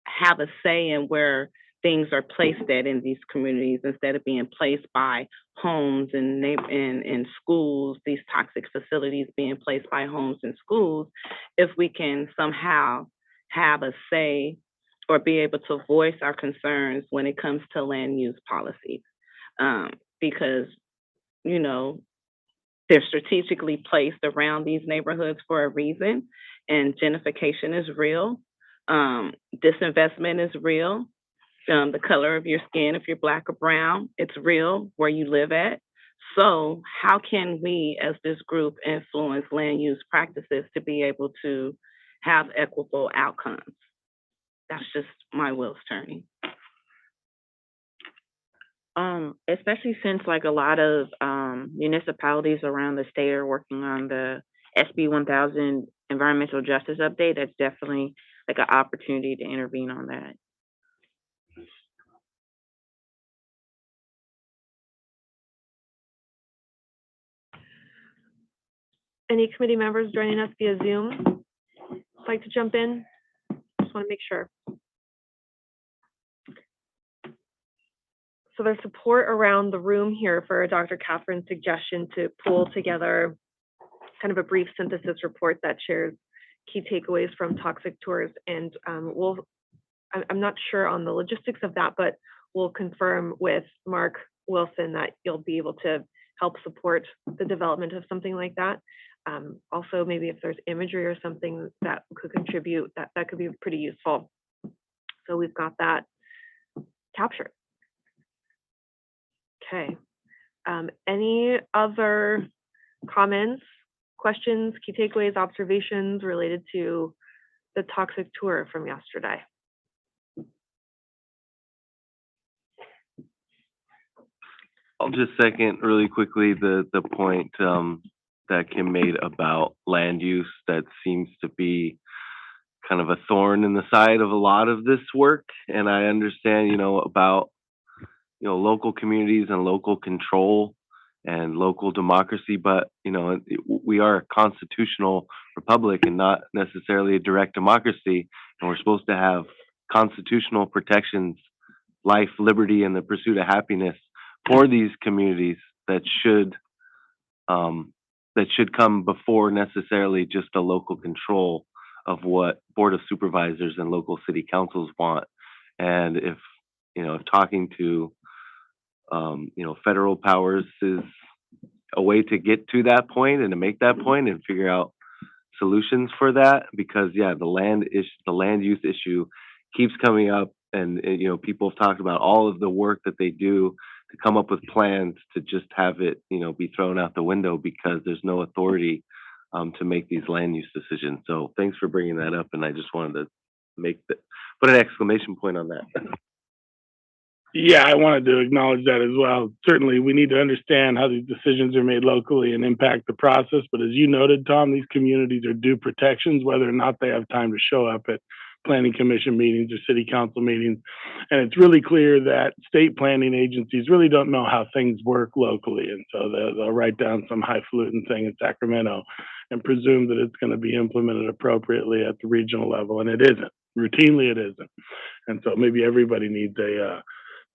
have a say in where things are placed at in these communities instead of being placed by homes and schools, these toxic facilities being placed by homes and schools. If we can somehow have a say or be able to voice our concerns when it comes to land use policies, because, they're strategically placed around these neighborhoods for a reason, and gentrification is real. Disinvestment is real. the color of your skin, if you're Black or brown. It's real where you live at. So how can we, as this group, influence land use practices to be able to have equitable outcomes? That's just my wheels turning. Especially since like a lot of municipalities around the state are working on the SB 1000 environmental justice update. That's definitely like an opportunity to intervene on that. Any committee members joining us via Zoom like to jump in? Just want to make sure. So there's support around the room here for Dr. Catherine's suggestion to pull together kind of a brief synthesis report that shares key takeaways from toxic tours. And I'm not sure on the logistics of that, but we'll confirm with Mark Wilson that you'll be able to help support the development of something like that. Also, maybe if there's imagery or something that could contribute, that could be pretty useful. So we've got that captured. Okay. Any other comments, questions, key takeaways, observations related to the toxic tour from yesterday? I'll just second really quickly the point that Kim made about land use. That seems to be kind of a thorn in the side of a lot of this work. And I understand, about, local communities and local control and local democracy, but, we are a constitutional republic and not necessarily a direct democracy. And we're supposed to have constitutional protections, life, liberty, and the pursuit of happiness for these communities that should come before necessarily just a local control of what Board of Supervisors and local city councils want. And if talking to federal powers is a way to get to that point and to make that point and figure out solutions for that, because the land use issue keeps coming up, and people have talked about all of the work that they do to come up with plans to just have it be thrown out the window because there's no authority to make these land use decisions. So thanks for bringing that up, and I just wanted to put an exclamation point on that. Yeah, I wanted to acknowledge that as well. Certainly, we need to understand how these decisions are made locally and impact the process. But as you noted, Tom, these communities are due protections, whether or not they have time to show up at planning commission meetings or city council meetings. And it's really clear that state planning agencies really don't know how things work locally. And so they'll write down some highfalutin thing in Sacramento and presume that it's going to be implemented appropriately at the regional level. And it isn't. Routinely, it isn't. And so maybe everybody needs a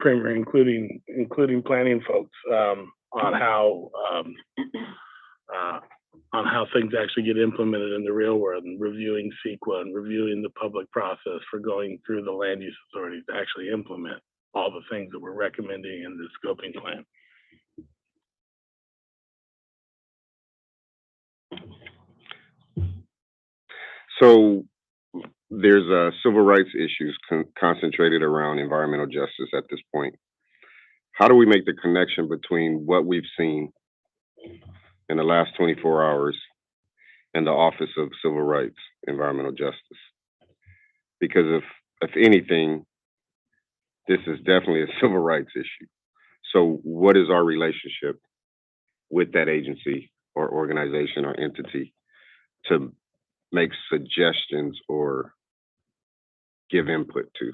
primer, including planning folks, on how things actually get implemented in the real world, and reviewing CEQA and reviewing the public process for going through the land use authorities to actually implement all the things that we're recommending in the scoping plan. So there's civil rights issues concentrated around environmental justice at this point. How do we make the connection between what we've seen in the last 24 hours and the Office of Civil Rights, Environmental Justice? Because if anything, this is definitely a civil rights issue. So what is our relationship with that agency or organization or entity to make suggestions or give input to?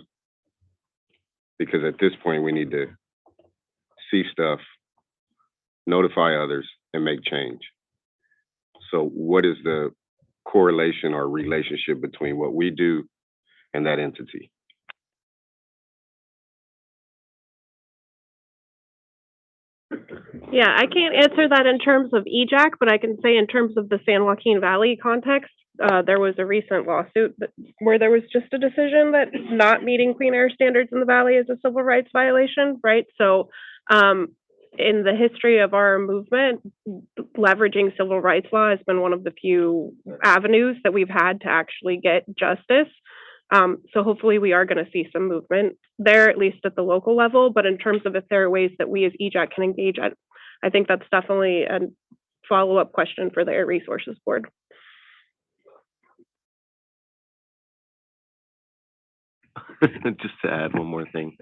Because at this point, we need to see stuff, notify others, and make change. So what is the correlation or relationship between what we do and that entity? Yeah, I can't answer that in terms of EJAC, but I can say in terms of the San Joaquin Valley context, there was a recent lawsuit where there was just a decision that not meeting clean air standards in the valley is a civil rights violation, right? So in the history of our movement, leveraging civil rights law has been one of the few avenues that we've had to actually get justice. So hopefully we are going to see some movement there, at least at the local level. But in terms of if there are ways that we as EJAC can engage, I think that's definitely a follow-up question for the Air Resources Board. Just to add one more thing,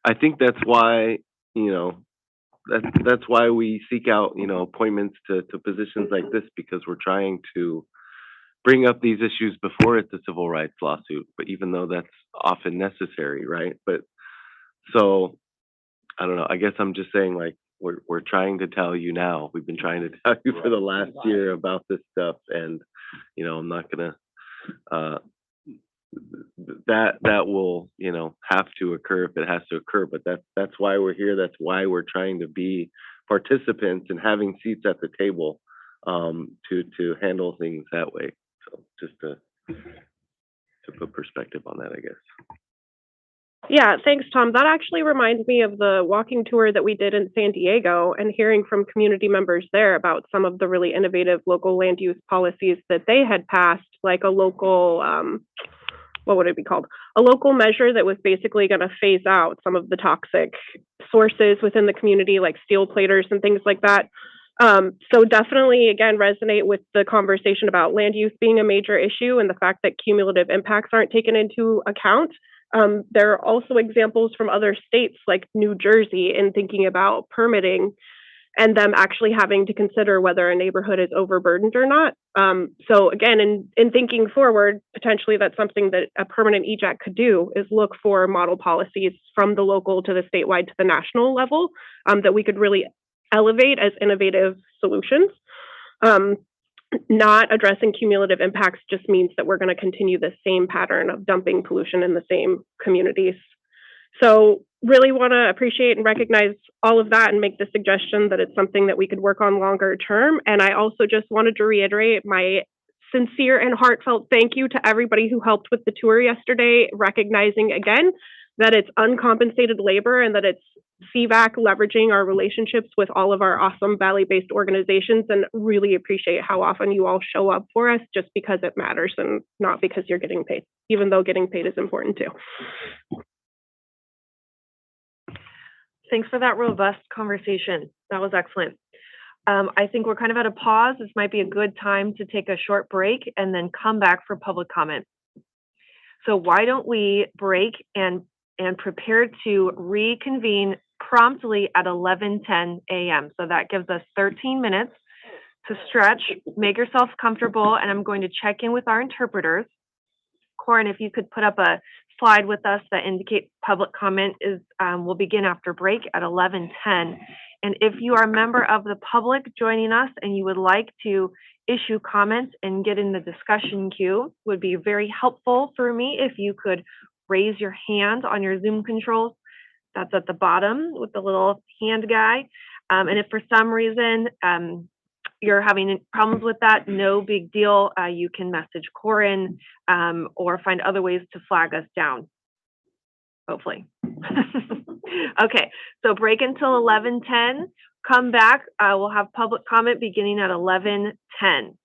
I think that's why, that's why we seek out, appointments to positions like this, because we're trying to bring up these issues before it's a civil rights lawsuit, but even though that's often necessary, right? But so I don't know, I guess I'm just saying, like, we're trying to tell you now. We've been trying to tell you for the last year about this stuff, and I'm not gonna that will, have to occur if it has to occur, but that's why we're here. That's why we're trying to be participants and having seats at the table, to handle things that way. So just to put perspective on that, I guess. Yeah, thanks, Tom. That actually reminds me of the walking tour that we did in San Diego and hearing from community members there about some of the really innovative local land use policies that they had passed, like a local, what would it be called? A local measure that was basically going to phase out some of the toxic sources within the community, like steel platers and things like that. So definitely, again, resonate with the conversation about land use being a major issue and the fact that cumulative impacts aren't taken into account. There are also examples from other states like New Jersey in thinking about permitting and them actually having to consider whether a neighborhood is overburdened or not. So again, in thinking forward, potentially that's something that a permanent EJAC could do, is look for model policies from the local to the statewide to the national level, that we could really elevate as innovative solutions. Not addressing cumulative impacts just means that we're going to continue the same pattern of dumping pollution in the same communities. So really want to appreciate and recognize all of that and make the suggestion that it's something that we could work on longer term. And I also just wanted to reiterate my sincere and heartfelt thank you to everybody who helped with the tour yesterday, recognizing again that it's uncompensated labor and that it's CVAC leveraging our relationships with all of our awesome Valley-based organizations, and really appreciate how often you all show up for us just because it matters and not because you're getting paid, even though getting paid is important too. Thanks for that robust conversation. That was excellent. I think we're kind of at a pause. This might be a good time to take a short break and then come back for public comment. So why don't we break and prepare to reconvene promptly at 11:10 a.m. So that gives us 13 minutes to stretch, make yourself comfortable, and I'm going to check in with our interpreters. Corin, if you could put up a slide with us that indicates public comment will begin after break at 11:10. And if you are a member of the public joining us and you would like to issue comments and get in the discussion queue, would be very helpful for me if you could raise your hand on your Zoom controls. That's at the bottom with the little hand guy. And if for some reason you're having problems with that, no big deal. You can message Corin or find other ways to flag us down, hopefully. Okay, so break until 11:10. Come back. We'll have public comment beginning at 11:10.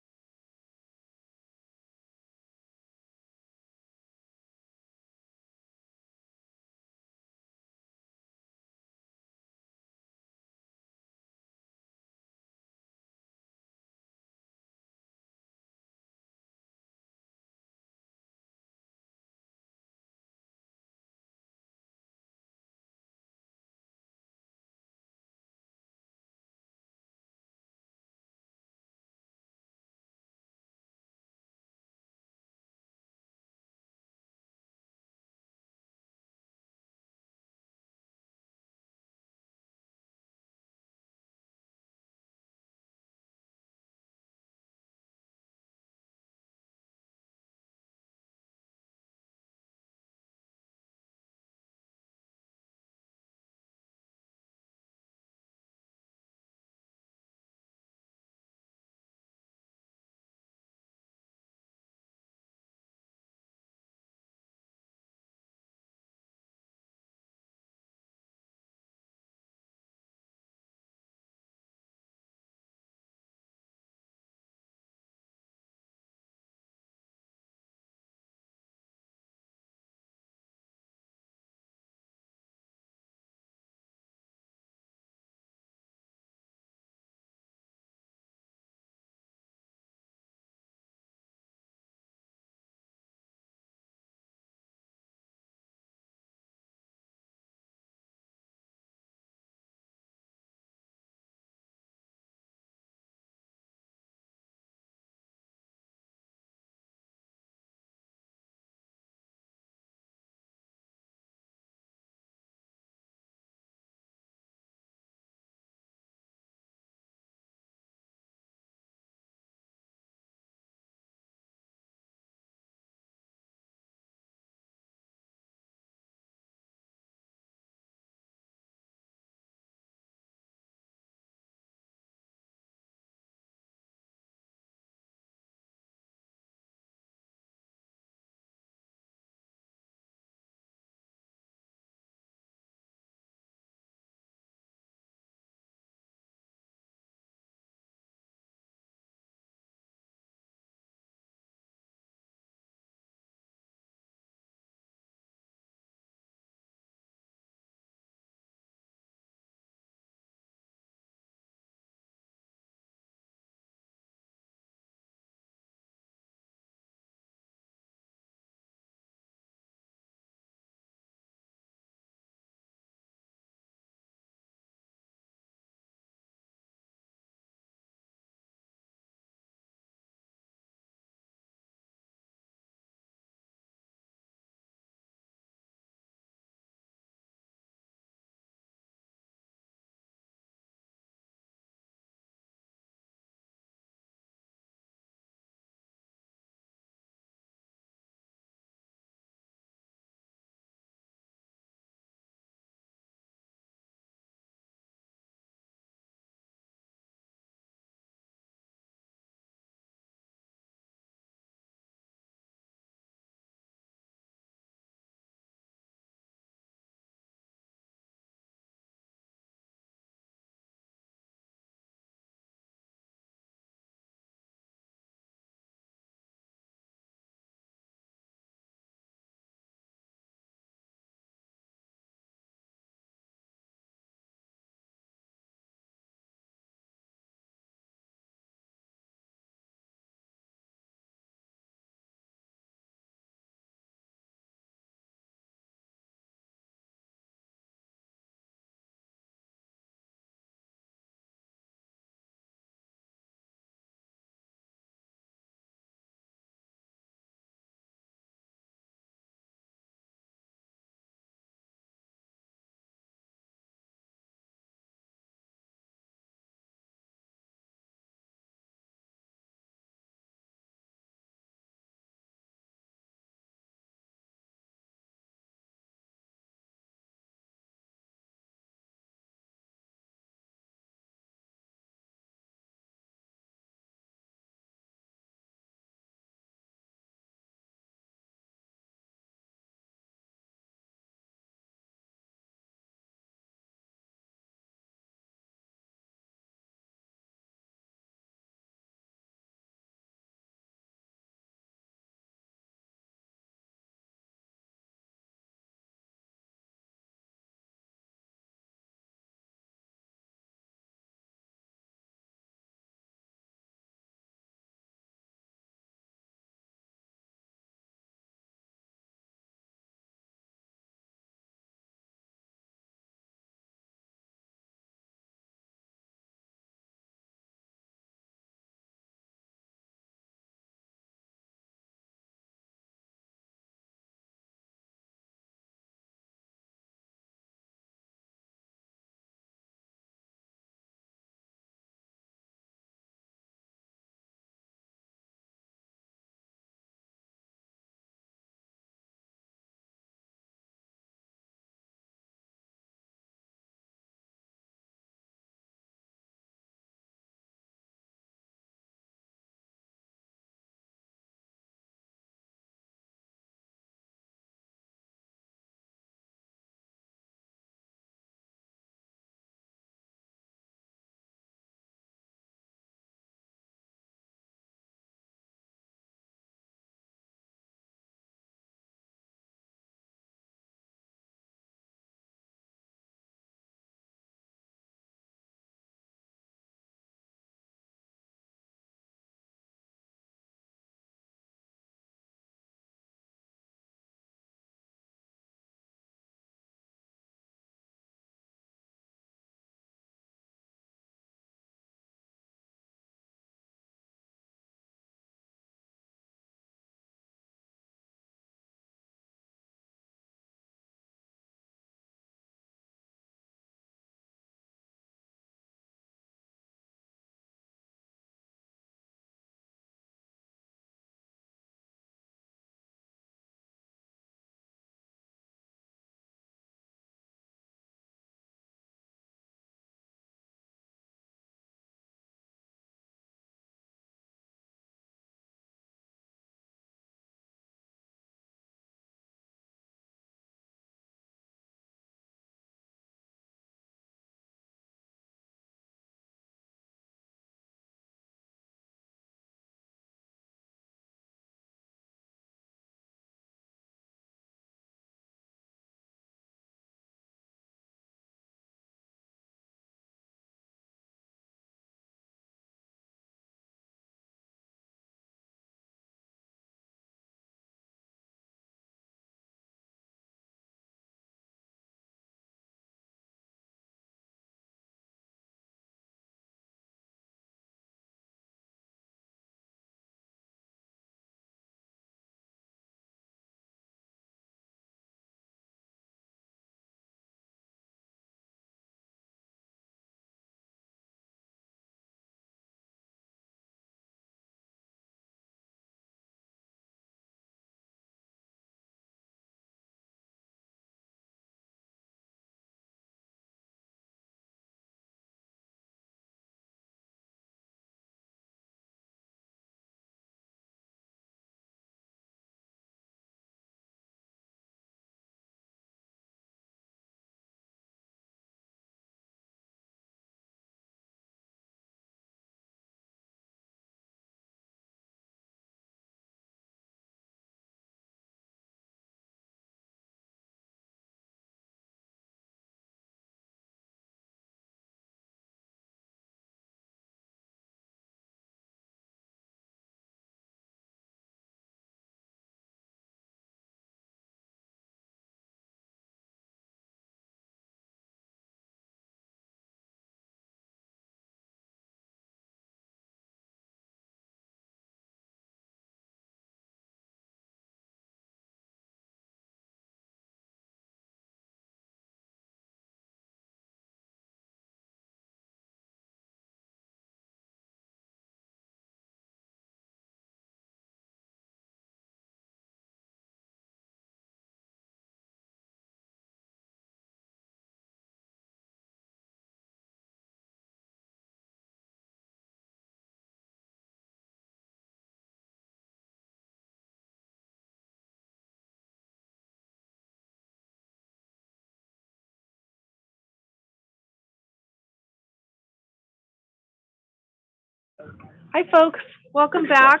Hi, folks. Welcome back.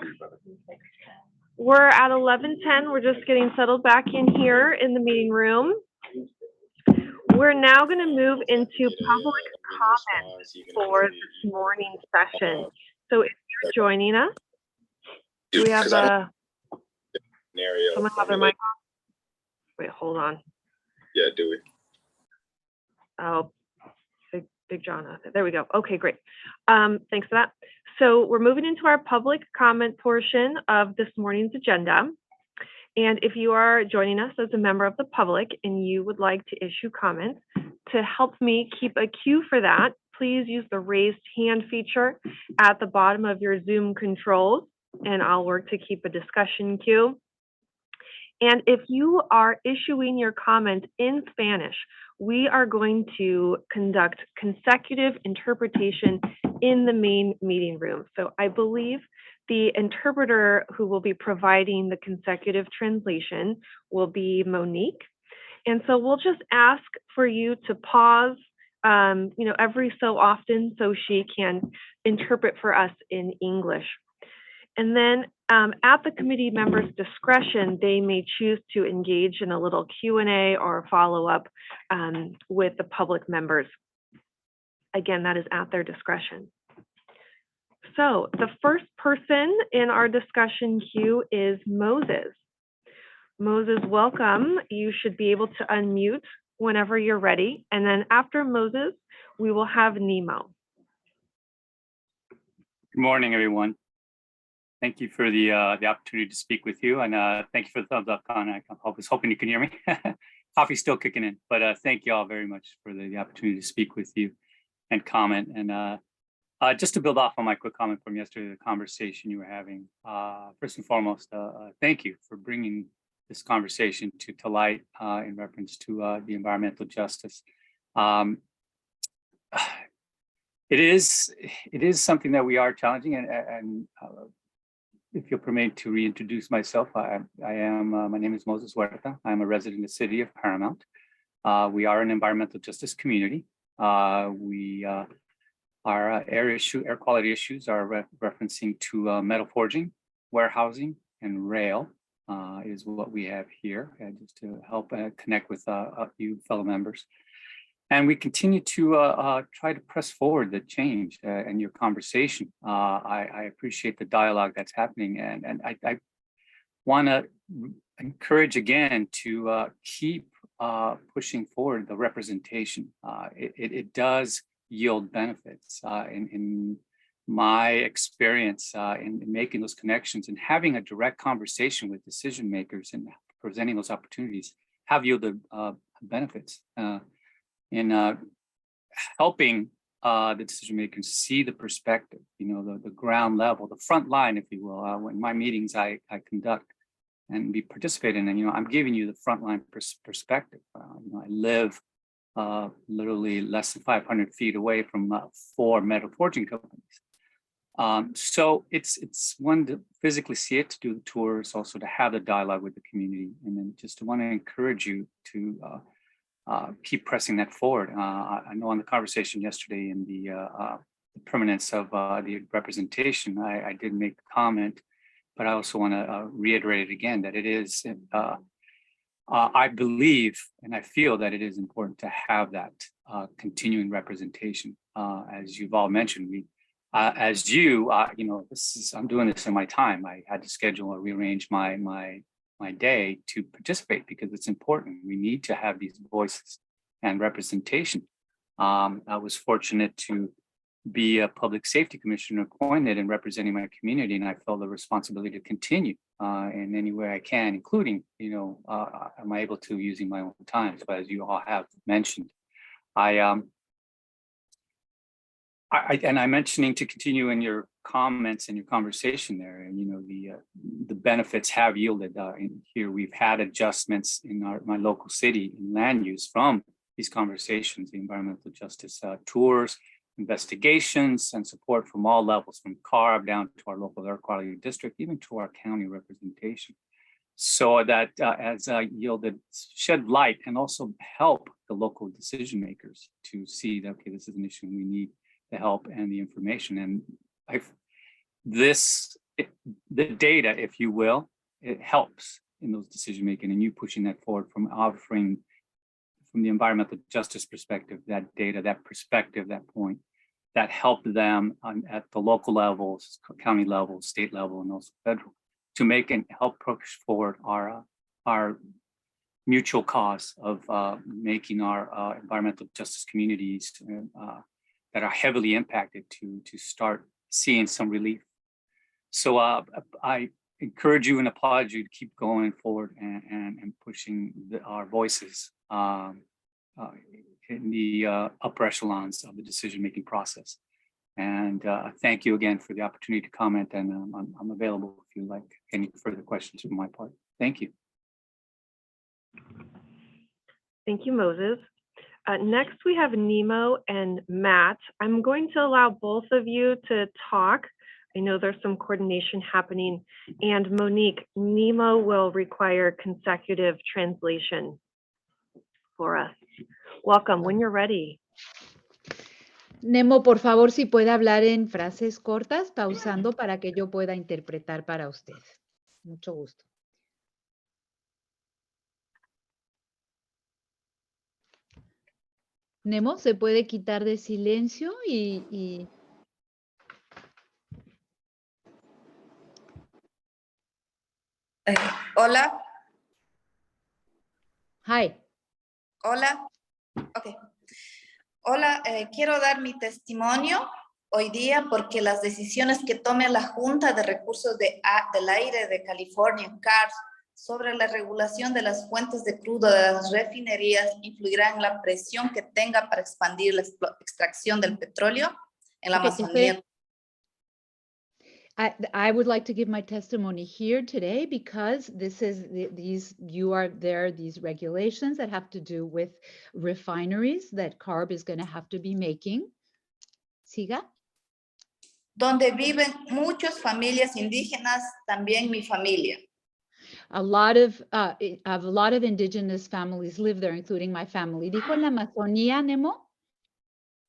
We're at 11:10. We're just getting settled back in here in the meeting room. We're now going to move into public comments for this morning's session. So if you're joining us, do we have someone have their mic on? Wait, hold on. Yeah, do we? Oh, Big John. There we go. Okay, great. Thanks for that. So we're moving into our public comment portion of this morning's agenda. And if you are joining us as a member of the public and you would like to issue comments, to help me keep a queue for that, please use the raised hand feature at the bottom of your Zoom controls, and I'll work to keep a discussion queue. And if you are issuing your comment in Spanish, we are going to conduct consecutive interpretation in the main meeting room. So I believe the interpreter who will be providing the consecutive translation will be Monique. And so we'll just ask for you to pause, every so often so she can interpret for us in English. And then at the committee members' discretion, they may choose to engage in a little Q&A or follow up with the public members. Again, that is at their discretion. So the first person in our discussion queue is Moses. Moses, welcome. You should be able to unmute whenever you're ready. And then after Moses, we will have Nemo. Good morning, everyone. Thank you for the opportunity to speak with you, and thank you for the thumbs up, Con. I was hoping you can hear me. Coffee's still kicking in, but thank you all very much for the opportunity to speak with you and comment. And just to build off on my quick comment from yesterday, the conversation you were having, first and foremost, thank you for bringing this conversation to light in reference to the environmental justice. It is something that we are challenging, and if you'll permit me to reintroduce myself, my name is Moses Huerta. I'm a resident of the city of Paramount. We are an environmental justice community. Our air quality issues are referencing to metal forging, warehousing, and rail is what we have here, just to help connect with you fellow members. And we continue to try to press forward the change and your conversation. I appreciate the dialogue that's happening, and I want to encourage again to keep pushing forward the representation. It does yield benefits. In my experience in making those connections and having a direct conversation with decision makers and presenting those opportunities have yielded benefits. In helping the decision makers see the perspective, the ground level, the front line, if you will. When my meetings I conduct and be participating in, I'm giving you the frontline perspective. I live literally less than 500 feet away from 4 metal forging companies. So it's one to physically see it, to do the tours, also to have the dialogue with the community, and then just to want to encourage you to keep pressing that forward. I know on the conversation yesterday in the permanence of the representation, I did make a comment, but I also want to reiterate it again that it is, I believe and I feel that it is important to have that continuing representation. As you've all mentioned, as you, I'm doing this in my time. I had to schedule or rearrange my day to participate because it's important. We need to have these voices and representation. I was fortunate to be a public safety commissioner appointed and representing my community, and I felt the responsibility to continue in any way I can, including, am I able to using my own time. So as you all have mentioned, I'm mentioning to continue in your comments and your conversation there, and the benefits have yielded. In here, we've had adjustments in my local city in land use from these conversations, the environmental justice tours, investigations, and support from all levels, from CARB down to our local air quality district, even to our county representation. So that has yielded, shed light, and also help the local decision makers to see that, okay, this is an issue and we need the help and the information. And the data, if you will, it helps in those decision making, and you pushing that forward from offering from the environmental justice perspective, that data, that perspective, that point, that helped them at the local levels, county level, state level, and also federal, to make and help push forward our mutual cause of making our environmental justice communities that are heavily impacted to start seeing some relief. So I encourage you and applaud you to keep going forward and pushing our voices in the upper echelons of the decision-making process. And thank you again for the opportunity to comment, and I'm available if you like any further questions from my part. Thank you. Thank you, Moses. Next, we have Nemo and Matt. I'm going to allow both of you to talk. I know there's some coordination happening. And Monique, Nemo will require consecutive translation for us. Welcome, when you're ready. Nemo, por favor, si puede hablar en frases cortas, pausando para que yo pueda interpretar para usted. Mucho gusto. Nemo, se puede quitar de silencio y... Hola. Hi. Hola. Ok. Hola, quiero dar mi testimonio hoy día porque las decisiones que tome la Junta de Recursos del Aire de California, CARS, sobre la regulación de las fuentes de crudo de las refinerías influirá en la presión que tenga para expandir la extracción del petróleo en la Amazonía. I would like to give my testimony here today because this is these regulations that have to do with refineries that CARB is going to have to be making. Siga. Donde viven muchas familias indígenas, también mi familia. A lot of indigenous families live there, including my family. ¿Dijo la Amazonía, Nemo?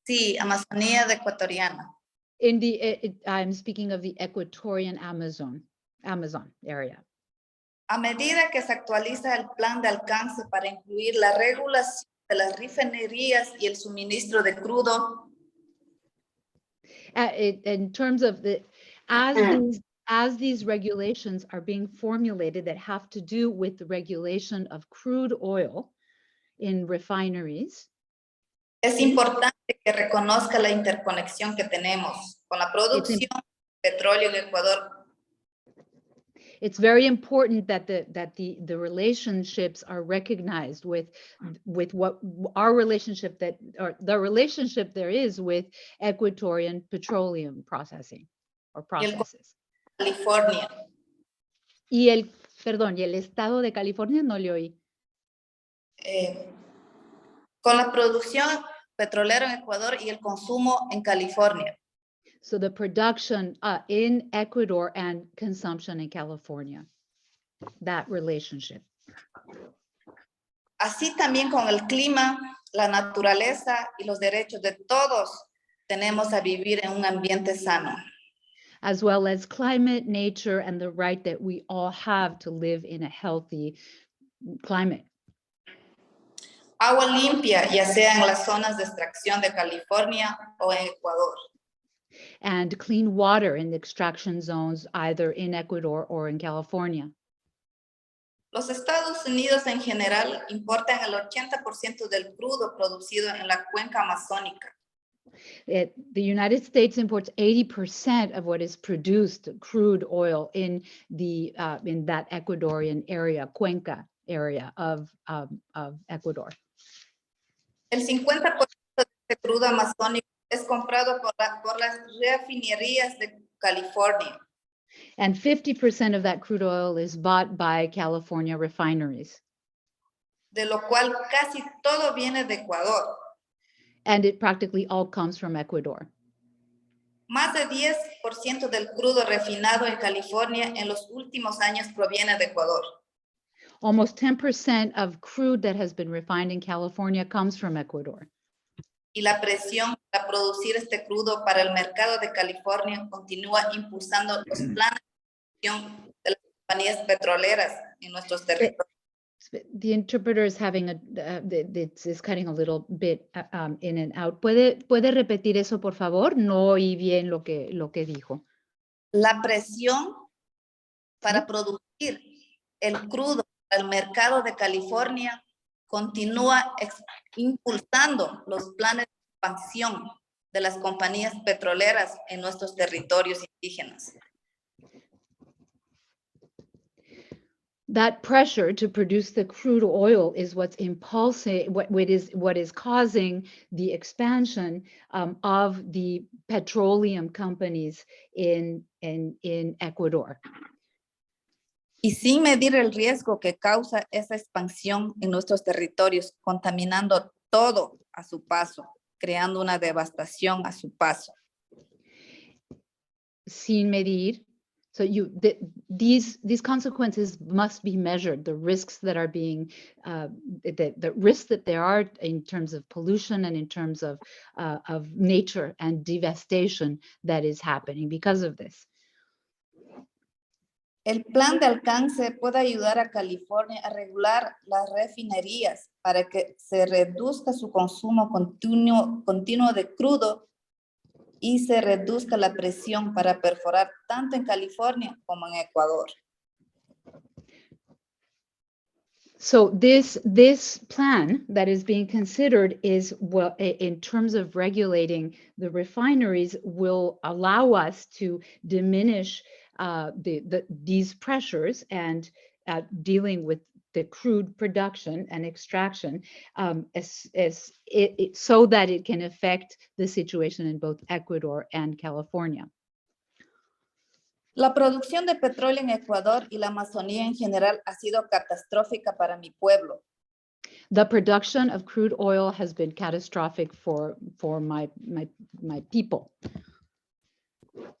Sí, Amazonía ecuatoriana. In I'm speaking of the Ecuadorian Amazon area. A medida que se actualiza el plan de alcance para incluir la regulación de las refinerías y el suministro de crudo. In terms of as these regulations are being formulated that have to do with the regulation of crude oil in refineries. Es importante que reconozca la interconexión que tenemos con la producción de petróleo en Ecuador. It's very important that the relationships are recognized with what our relationship the relationship there is with Ecuadorian petroleum processing or processes. California. Y el estado de California no le oí. Con la producción petrolera en Ecuador y el consumo en California. So the production in Ecuador and consumption in California, that relationship. Así también con el clima, la naturaleza y los derechos de todos tenemos a vivir en un ambiente sano. As well as climate, nature, and the right that we all have to live in a healthy climate. Agua limpia, ya sea en las zonas de extracción de California o en Ecuador. And clean water in the extraction zones, either in Ecuador or in California. Los Estados Unidos en general importan el 80% del crudo producido en la cuenca amazónica. The United States imports 80% of what is produced, crude oil, in that Ecuadorian area, Cuenca area of Ecuador. El 50% de crudo amazónico es comprado por las refinerías de California. And 50% of that crude oil is bought by California refineries. De lo cual casi todo viene de Ecuador. And it practically all comes from Ecuador. Más de 10% del crudo refinado en California en los últimos años proviene de Ecuador. Almost 10% of crude that has been refined in California comes from Ecuador. y la presión para producir este crudo para el mercado de California continúa impulsando los planes de producción de las compañías petroleras en nuestros territorios. The interpreter is having it's cutting a little bit in and out. ¿Puede repetir eso, por favor? No oí bien lo que dijo. La presión para producir el crudo para el mercado de California continúa impulsando los planes de expansión de las compañías petroleras en nuestros territorios indígenas. That pressure to produce the crude oil is what's impulsing, what is causing the expansion of the petroleum companies in Ecuador. Y sin medir el riesgo que causa esa expansión en nuestros territorios, contaminando todo a su paso, creando una devastación a su paso. Sin medir. So these consequences must be measured. The risks that are being, the risks that there are in terms of pollution and in terms of nature and devastation that is happening because of this. El plan de alcance puede ayudar a California a regular las refinerías para que se reduzca su consumo continuo de crudo y se reduzca la presión para perforar tanto en California como en Ecuador. So this plan that is being considered is, well, in terms of regulating the refineries, will allow us to diminish these pressures and dealing with the crude production and extraction so that it can affect the situation in both Ecuador and California. La producción de petróleo en Ecuador y la Amazonía en general ha sido catastrófica para mi pueblo. The production of crude oil has been catastrophic for my people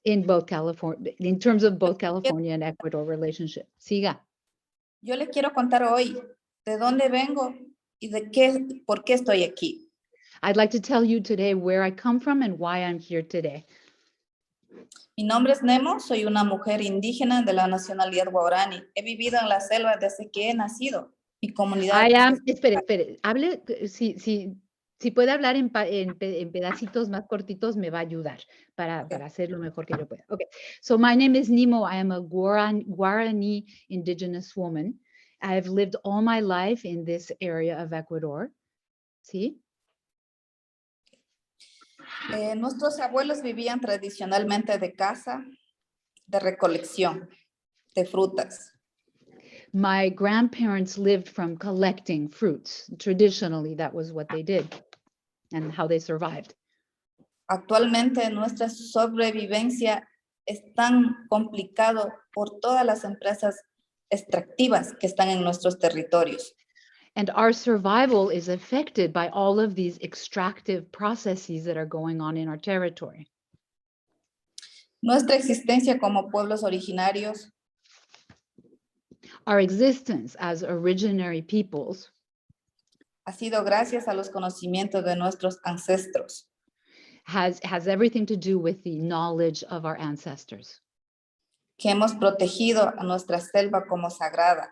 in both California, in terms of both California and Ecuador relationship. Siga. Yo le quiero contar hoy de dónde vengo y por qué estoy aquí. I'd like to tell you today where I come from and why I'm here today. Mi nombre es Nemo, soy una mujer indígena de la nacionalidad guaraní. He vivido en la selva desde que he nacido. Mi comunidad... Espere, hable, si puede hablar en pedacitos más cortitos, me va a ayudar para hacer lo mejor que yo pueda. Okay, so my name is Nemo. I am a Guarani indigenous woman. I've lived all my life in this area of Ecuador. ¿Sí? Nuestros abuelos vivían tradicionalmente de caza, de recolección, de frutas. My grandparents lived from collecting fruits. Traditionally, that was what they did and how they survived. Actualmente nuestra sobrevivencia es tan complicado por todas las empresas extractivas que están en nuestros territorios. And our survival is affected by all of these extractive processes that are going on in our territory. Nuestra existencia como pueblos originarios, our existence as originary peoples, ha sido gracias a los conocimientos de nuestros ancestros. Has everything to do with the knowledge of our ancestors. Que hemos protegido a nuestra selva como sagrada.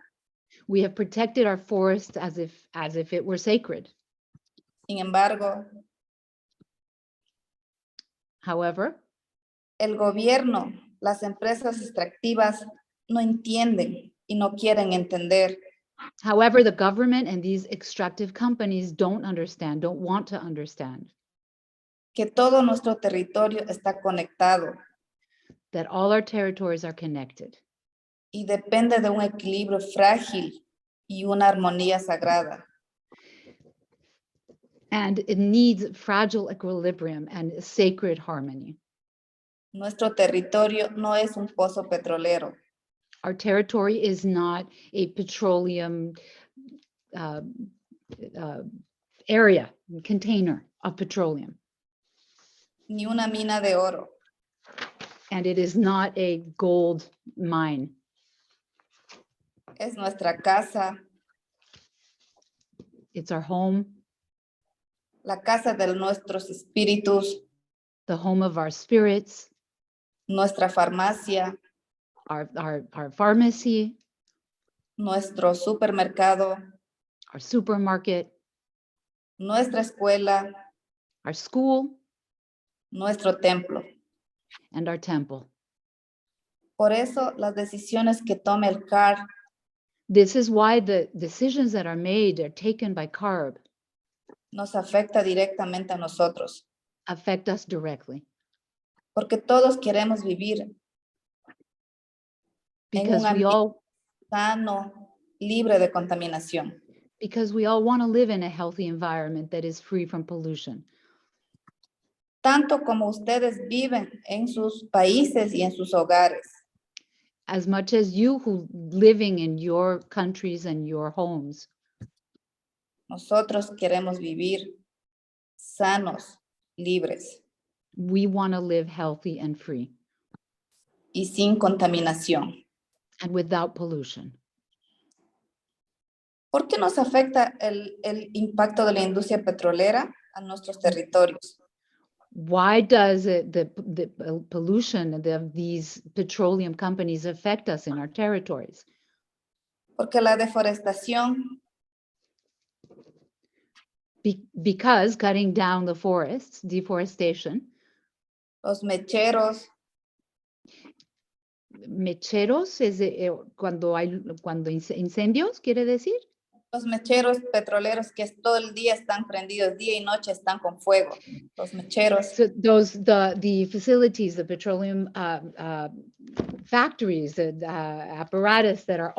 We have protected our forests as if it were sacred. Sin embargo, however, el gobierno, las empresas extractivas no entienden y no quieren entender. However, the government and these extractive companies don't want to understand. Que todo nuestro territorio está conectado. That all our territories are connected. Y depende de un equilibrio frágil y una armonía sagrada. And it needs fragile equilibrium and sacred harmony. Nuestro territorio no es un pozo petrolero. Our territory is not a petroleum area, container of petroleum. Ni una mina de oro. And it is not a gold mine. Es nuestra casa. It's our home. la casa de nuestros espíritus, the home of our spirits, nuestra farmacia, our pharmacy, nuestro supermercado, our supermarket, nuestra escuela, our school, nuestro templo. and our temple. Por eso las decisiones que tome el CAR This is why the decisions that are made are taken by CARB nos afecta directamente a nosotros, affect us directly porque todos queremos vivir en because un we ambiente all sano, libre de contaminación. want to live in a healthy environment that is free from pollution. Tanto como ustedes viven en sus países y en sus hogares. As much as you who living in your countries and your homes, Nosotros queremos vivir sanos, libres we want to live healthy and free y sin contaminación. and without pollution. ¿Por qué nos afecta el impacto de la industria petrolera a nuestros territorios? Why does the pollution of these petroleum companies affect us in our territories? Porque la deforestación Because cutting down the forests, deforestation, los mecheros, mecheros es cuando incendios, quiere decir? los mecheros petroleros que todo el día están prendidos, día y noche están con fuego. Los mecheros. So the facilities, the petroleum factories, the apparatus that are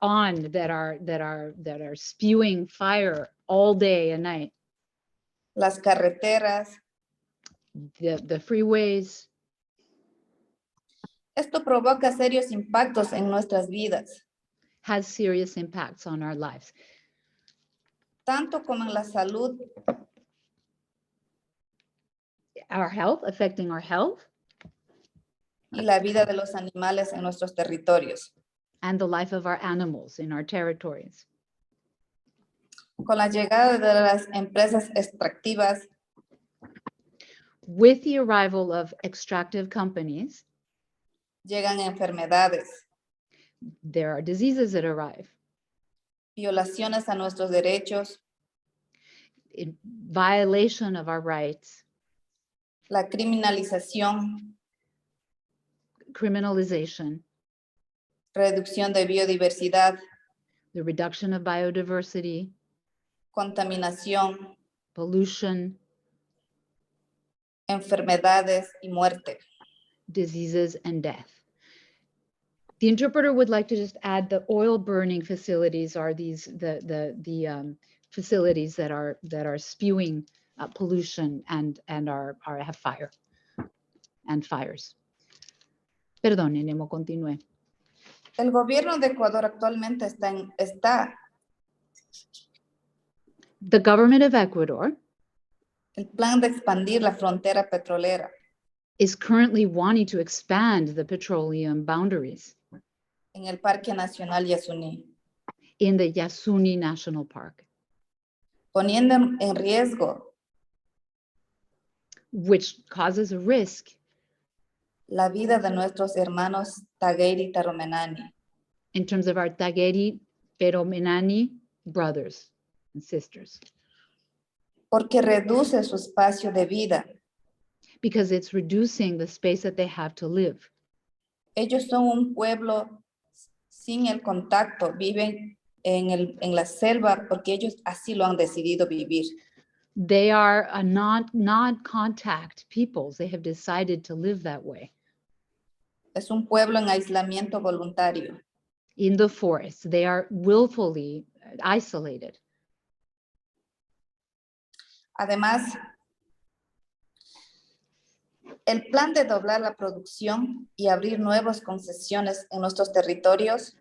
on, that are spewing fire all day and night. Las carreteras. The freeways. Esto provoca serios impactos en nuestras vidas. Has serious impacts on our lives. Tanto como en la salud. Our health, affecting our health. Y la vida de los animales en nuestros territorios. And the life of our animals in our territories. Con la llegada de las empresas extractivas. With the arrival of extractive companies, llegan enfermedades. There are diseases that arrive. Violaciones a nuestros derechos. Violation of our rights. La criminalización. Criminalization. Reducción de biodiversidad. The reduction of biodiversity. Contaminación. Pollution. Enfermedades y muerte. Diseases and death. The interpreter would like to just add the oil burning facilities are these the facilities that are spewing pollution and have fire and fires. Perdón, Nemo, continúe. El gobierno de Ecuador actualmente está. The government of Ecuador. El plan de expandir la frontera petrolera. Is currently wanting to expand the petroleum boundaries. En el Parque Nacional Yasuní. In the Yasuni National Park. Poniendo en riesgo. Which causes a risk. La vida de nuestros hermanos Tagueri y Taromenani. In terms of our Tagueri, Taromenani brothers and sisters. Porque reduce su espacio de vida. Because it's reducing the space that they have to live. Ellos son un pueblo sin el contacto, viven en la selva porque ellos así lo han decidido vivir. They are a non-contact peoples. They have decided to live that way. Es un pueblo en aislamiento voluntario. In the forest, they are willfully isolated. Además, el plan de doblar la producción y abrir nuevas concesiones en nuestros territorios.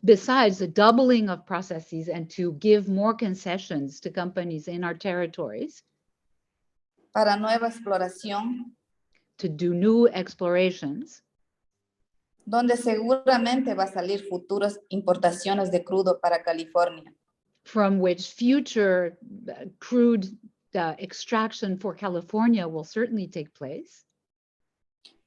Besides the doubling of processes and to give more concessions to companies in our territories. Para nueva exploración. To do new explorations. Donde seguramente va a salir futuras importaciones de crudo para California. from which future crude extraction for California will certainly take place.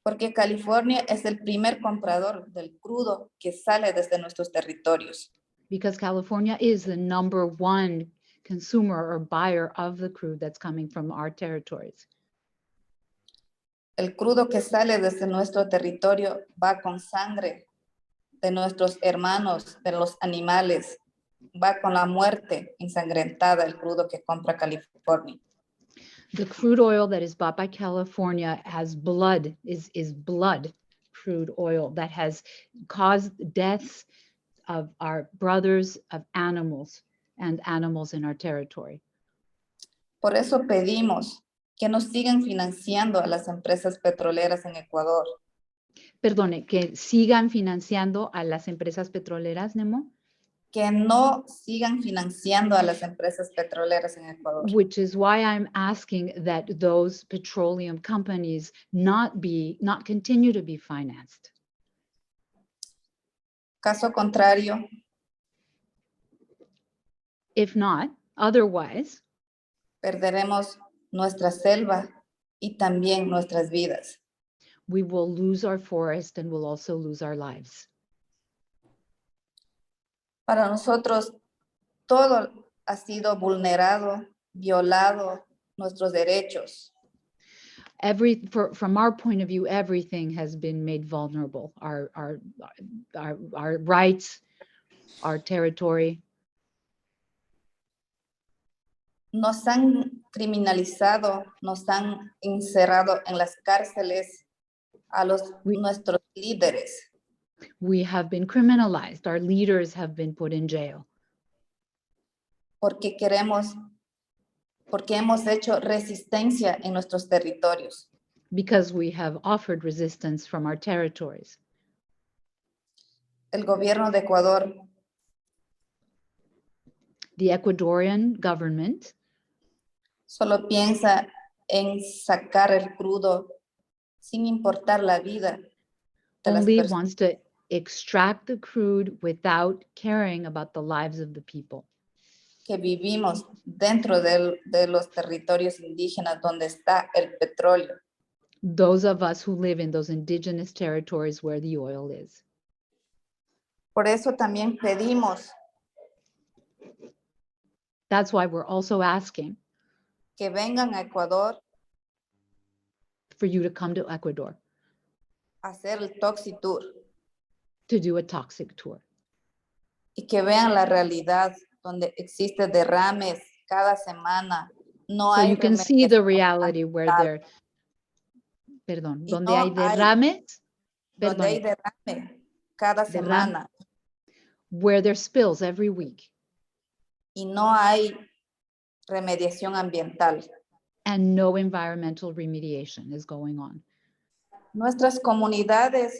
Porque California es el primer comprador del crudo que sale desde nuestros territorios. Because California is the #1 consumer or buyer of the crude that's coming from our territories. El crudo que sale desde nuestro territorio va con sangre de nuestros hermanos, de los animales, va con la muerte ensangrentada, el crudo que compra California. The crude oil that is bought by California has blood, is blood crude oil that has caused deaths of our brothers, of animals, and animals in our territory. Por eso pedimos que nos sigan financiando a las empresas petroleras en Ecuador. Perdone, que sigan financiando a las empresas petroleras, Nemo? Que no sigan financiando a las empresas petroleras en Ecuador. Which is why I'm asking that those petroleum companies not continue to be financed. Caso contrario, if not, otherwise, perderemos nuestra selva y también nuestras vidas. We will lose our forest and we'll also lose our lives. Para nosotros, todo ha sido vulnerado, violado, nuestros derechos. From our point of view, everything has been made vulnerable. Our rights, our territory. Nos han criminalizado, nos han encerrado en las cárceles a nuestros líderes. We have been criminalized. Our leaders have been put in jail. Porque hemos hecho resistencia en nuestros territorios. Because we have offered resistance from our territories. El gobierno de Ecuador, the Ecuadorian government, solo piensa en sacar el crudo sin importar la vida de las only personas. wants to extract the crude without caring about the lives of the people. Que vivimos dentro de los territorios indígenas donde está el petróleo. Those of us who live in those indigenous territories where the oil is. Por eso también pedimos That's why we're also asking que vengan a Ecuador for you to come to Ecuador a hacer el Toxi Tour to do a toxic tour. Y que vean la realidad donde existe derrames cada semana. No So hay you can see remedios the reality where there, perdón, Y donde no hay derrames, donde hay perdón, derrame cada semana where there's spills every week y no hay remediación ambiental. and no environmental remediation is going on. Nuestras comunidades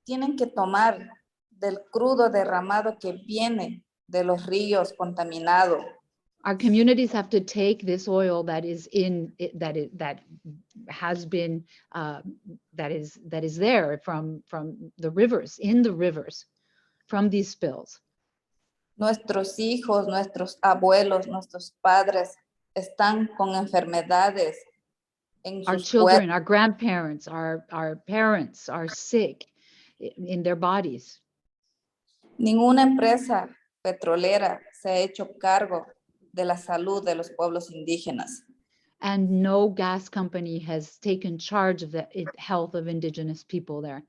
tienen que tomar del crudo derramado que viene de los ríos contaminados. Our communities have to take this oil that is that has been that is there from the rivers, in the rivers, from these spills. Nuestros hijos, nuestros abuelos, nuestros padres están con enfermedades en Our sus children, cuerpos. our grandparents, our parents are sick in their bodies. Ninguna empresa petrolera se ha hecho cargo de la salud de los pueblos indígenas. And no gas company has taken charge of the health of indigenous people there.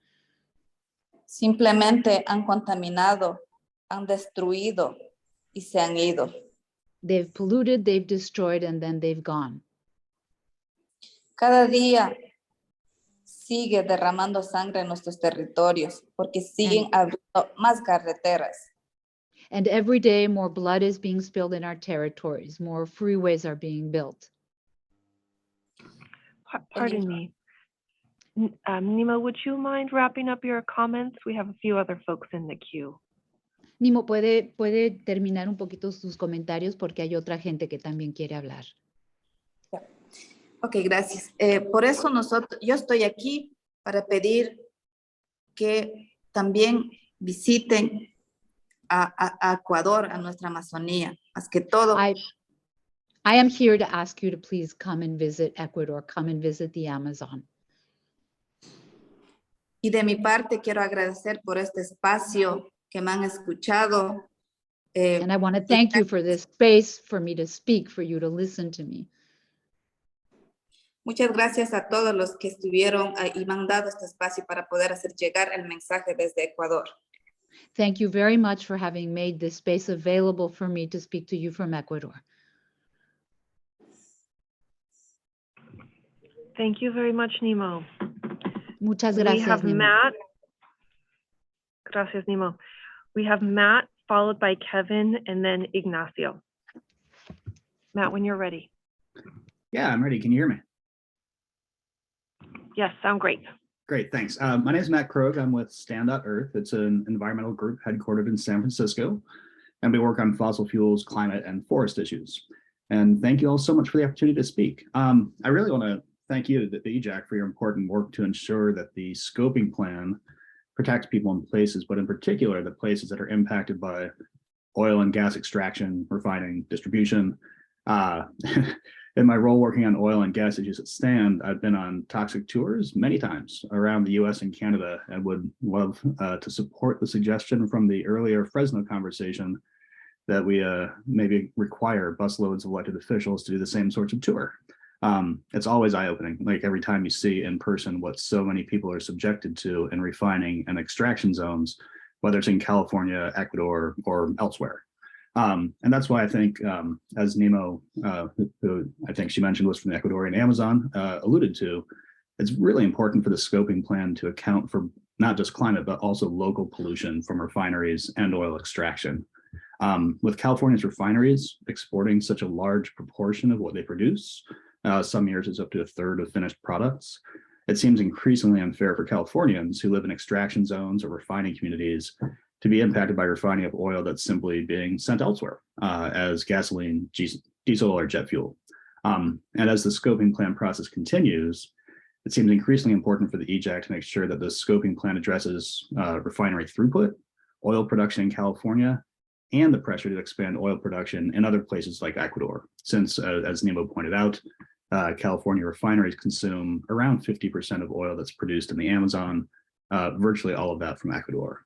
Simplemente han contaminado, han destruido y se han ido. They've polluted, they've destroyed, and then they've gone. Cada día sigue derramando sangre en nuestros territorios porque siguen abriendo más carreteras. And every day more blood is being spilled in our territories, more freeways are being built. Pardon me. Nima, would you mind wrapping up your comments? We have a few other folks in the queue. Nimo, puede terminar un poquito sus comentarios porque hay otra gente que también quiere hablar. Ok, gracias. Por eso yo estoy aquí para pedir que también visiten a Ecuador, a nuestra Amazonía. Más que todo, I am here to ask you to please come and visit Ecuador, come and visit the Amazon. y de mi parte quiero agradecer por este espacio que me han escuchado. And I want to thank you for this space for me to speak, for you to listen to me. Muchas gracias a todos los que estuvieron y me han dado este espacio para poder hacer llegar el mensaje desde Ecuador. Thank you very much for having made this space available for me to speak to you from Ecuador. Thank you very much, Nemo. Muchas We gracias, have Nemo. Matt. Gracias, Nemo. We have Matt followed by Kevin and then Ignacio. Matt, when you're ready. Yeah, I'm ready. Can you hear me? Yes, sound great. Great, thanks. My name is Matt Krog. I'm with Stand.Earth. It's an environmental group headquartered in San Francisco, and we work on fossil fuels, climate, and forest issues. And thank you all so much for the opportunity to speak. I really want to thank you, the EJAC, for your important work to ensure that the scoping plan protects people in places, but in particular, the places that are impacted by oil and gas extraction, refining, distribution. In my role working on oil and gas issues at Stand, I've been on toxic tours many times around the US and Canada, and would love to support the suggestion from the earlier Fresno conversation that we maybe require busloads of elected officials to do the same sorts of tour. It's always eye-opening, like every time you see in person what so many people are subjected to in refining and extraction zones, whether it's in California, Ecuador, or elsewhere. And that's why I think, as Nemo, who I think she mentioned was from the Ecuadorian Amazon, alluded to, it's really important for the scoping plan to account for not just climate, but also local pollution from refineries and oil extraction. With California's refineries exporting such a large proportion of what they produce, some years it's up to a third of finished products, it seems increasingly unfair for Californians who live in extraction zones or refining communities to be impacted by refining of oil that's simply being sent elsewhere as gasoline, diesel, or jet fuel. And as the scoping plan process continues, it seems increasingly important for the EJAC to make sure that the scoping plan addresses refinery throughput, oil production in California, and the pressure to expand oil production in other places like Ecuador, since, as Nemo pointed out, California refineries consume around 50% of oil that's produced in the Amazon, virtually all of that from Ecuador.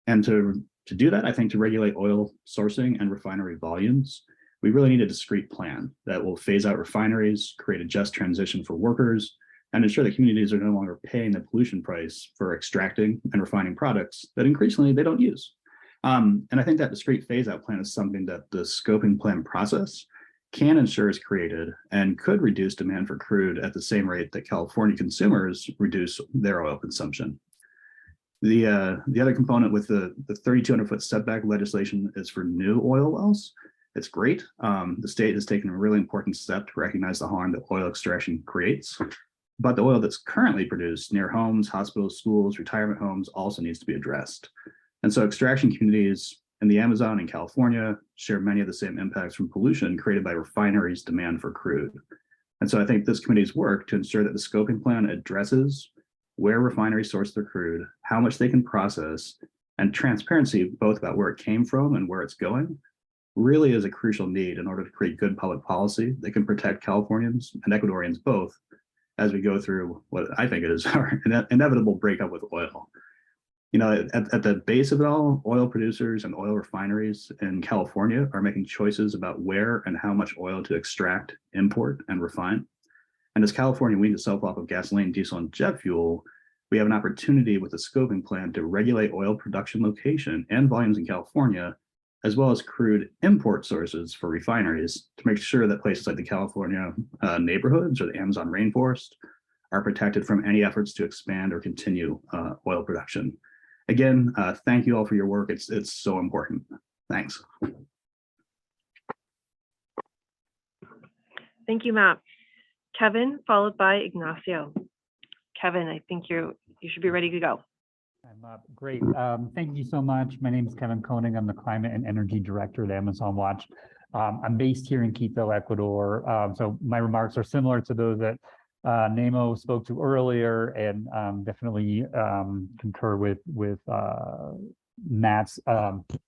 And to do that, I think to regulate oil sourcing and refinery volumes, we really need a discrete plan that will phase out refineries, create a just transition for workers, and ensure that communities are no longer paying the pollution price for extracting and refining products that increasingly they don't use. And I think that discrete phase-out plan is something that the scoping plan process can ensure is created and could reduce demand for crude at the same rate that California consumers reduce their oil consumption. The other component with the 3,200-foot setback legislation is for new oil wells. It's great. The state has taken a really important step to recognize the harm that oil extraction creates. But the oil that's currently produced near homes, hospitals, schools, retirement homes also needs to be addressed. And so extraction communities in the Amazon and California share many of the same impacts from pollution created by refineries' demand for crude. And so I think this committee's work to ensure that the scoping plan addresses where refineries source their crude, how much they can process, and transparency both about where it came from and where it's going, really is a crucial need in order to create good public policy that can protect Californians and Ecuadorians both as we go through what I think is our inevitable breakup with oil. You know, at the base of it all, oil producers and oil refineries in California are making choices about where and how much oil to extract, import, and refine. And as California weans itself off of gasoline, diesel, and jet fuel, we have an opportunity with the scoping plan to regulate oil production location and volumes in California, as well as crude import sources for refineries to make sure that places like the California neighborhoods or the Amazon rainforest are protected from any efforts to expand or continue oil production. Again, thank you all for your work. It's so important. Thanks. Thank you, Matt. Kevin, followed by Ignacio. Kevin, I think you should be ready to go. I'm great. Thank you so much. My name is Kevin Koenig. I'm the Climate and Energy Director at Amazon Watch. I'm based here in Quito, Ecuador. So my remarks are similar to those that Nemo spoke to earlier, and definitely concur with Matt's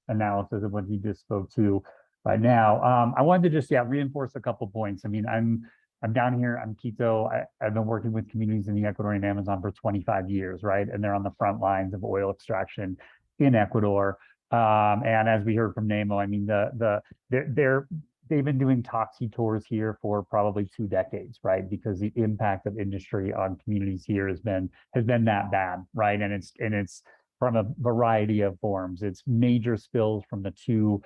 analysis of what he just spoke to. right now. I wanted to just reinforce a couple points. I mean, I'm down here. I'm Quito. I've been working with communities in the Ecuadorian Amazon for 25 years, right? And they're on the front lines of oil extraction in Ecuador. And as we heard from Nemo, I mean, they've been doing Toxi tours here for probably 2 decades, right? Because the impact of industry on communities here has been that bad, right? And it's from a variety of forms. It's major spills from the 2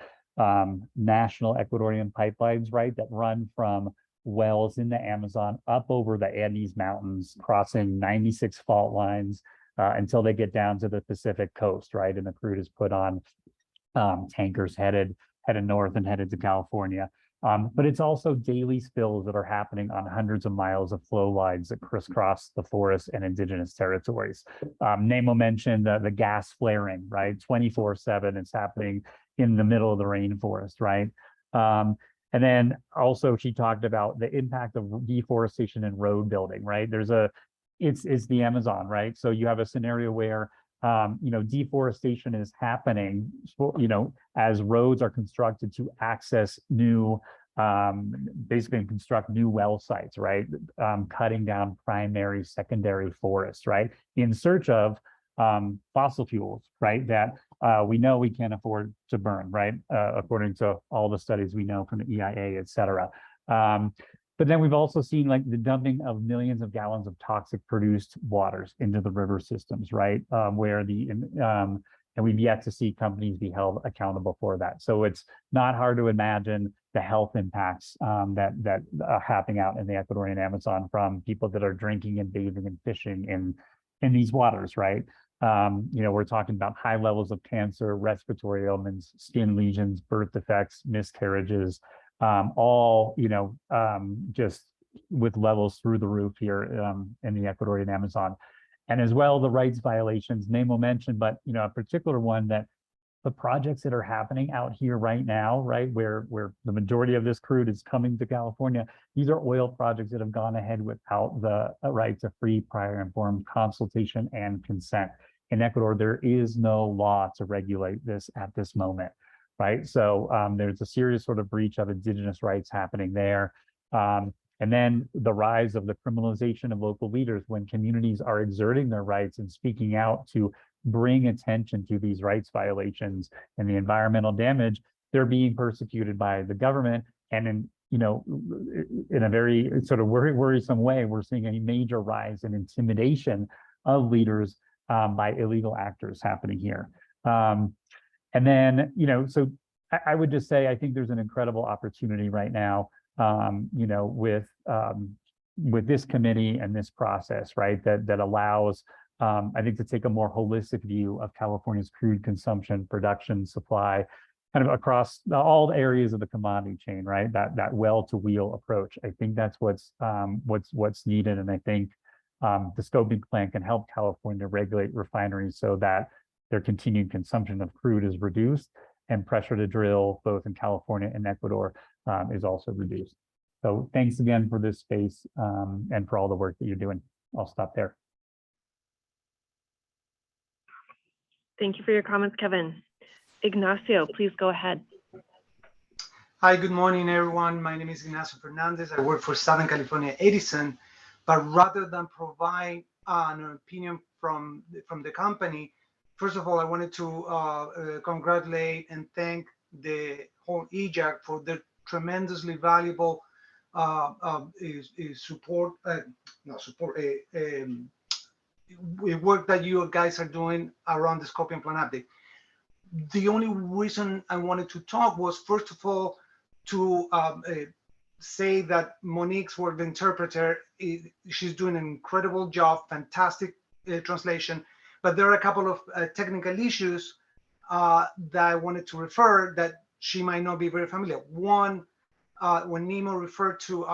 national Ecuadorian pipelines, right, that run from wells in the Amazon up over the Andes Mountains, crossing 96 fault lines until they get down to the Pacific coast, right? And the crude is put on tankers headed north and headed to California. But it's also daily spills that are happening on hundreds of miles of flow lines that crisscross the forest and indigenous territories. Nemo mentioned the gas flaring, right? 24/7, it's happening in the middle of the rainforest, right? And then also she talked about the impact of deforestation and road building, right? It's the Amazon, right? So you have a scenario where deforestation is happening, as roads are constructed to access new, basically construct new well sites, right? Cutting down primary, secondary forests, right? In search of fossil fuels, right? That we know we can't afford to burn, right? According to all the studies we know from the EIA, et cetera. But then we've also seen like the dumping of millions of gallons of toxic produced waters into the river systems, right? And we've yet to see companies be held accountable for that. So it's not hard to imagine the health impacts that are happening out in the Ecuadorian Amazon from people that are drinking and bathing and fishing in these waters, right? We're talking about high levels of cancer, respiratory ailments, skin lesions, birth defects, miscarriages, all, just with levels through the roof here in the Ecuadorian Amazon. And as well, the rights violations Nemo mentioned, but, a particular one that the projects that are happening out here right now, right, where the majority of this crude is coming to California, these are oil projects that have gone ahead without the right to free, prior, informed consultation and consent. In Ecuador, there is no law to regulate this at this moment, right? So there's a serious sort of breach of indigenous rights happening there. And then the rise of the criminalization of local leaders when communities are exerting their rights and speaking out to bring attention to these rights violations and the environmental damage, they're being persecuted by the government. And in a very sort of worrisome way, we're seeing a major rise in intimidation of leaders by illegal actors happening here. And then, so I would just say, I think there's an incredible opportunity right now, with this committee and this process, right, that allows, I think, to take a more holistic view of California's crude consumption, production, supply, kind of across all the areas of the commodity chain, right? That well-to-wheel approach. I think that's what's needed, and I think the scoping plan can help California regulate refineries so that their continued consumption of crude is reduced and pressure to drill both in California and Ecuador is also reduced. So thanks again for this space and for all the work that you're doing. I'll stop there. Thank you for your comments, Kevin. Ignacio, please go ahead. Hi, good morning, everyone. My name is Ignacio Fernandez. I work for Southern California Edison, but rather than provide an opinion from the company, first of all, I wanted to congratulate and thank the whole EJAC for their tremendously valuable work that you guys are doing around the scoping plan update. The only reason I wanted to talk was, first of all, to say that Monique's work, the interpreter, she's doing an incredible job, fantastic translation, but there are a couple of technical issues that I wanted to refer that she might not be very familiar. One, when Nemo referred to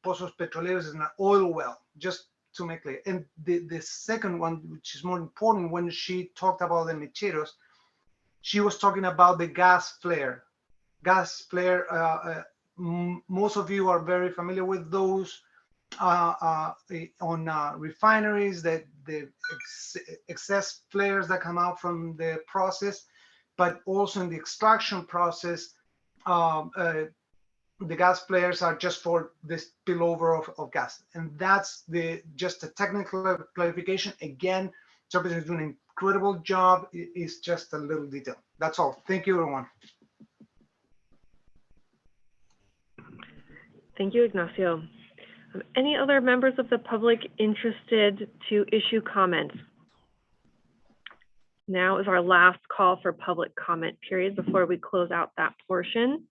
Pozos Petroleros as an oil well, just to make clear. And the second one, which is more important, when she talked about the mecheros, she was talking about the gas flare. Gas flare, most of you are very familiar with those on refineries, that the excess flares that come out from the process, but also in the extraction process, the gas flares are just for this spillover of gas. And that's just a technical clarification. Again, Interpreter is doing an incredible job. It's just a little detail. That's all. Thank you, everyone. Thank you, Ignacio. Any other members of the public interested to issue comments? Now is our last call for public comment period before we close out that portion.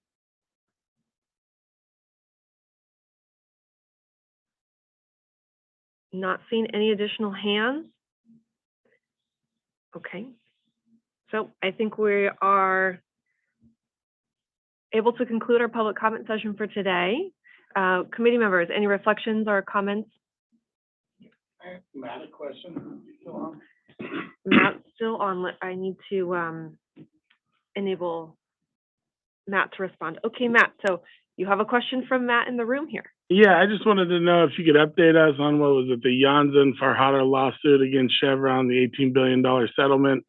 Not seeing any additional hands. Okay. So I think we are able to conclude our public comment session for today. Committee members, any reflections or comments? Matt, a question. Still on? Matt's still on. I need to enable Matt to respond. Okay, Matt, so you have a question from Matt in the room here. Yeah, I just wanted to know if you could update us on what was it, the Yanza and Farhada lawsuit against Chevron, the $18 billion settlement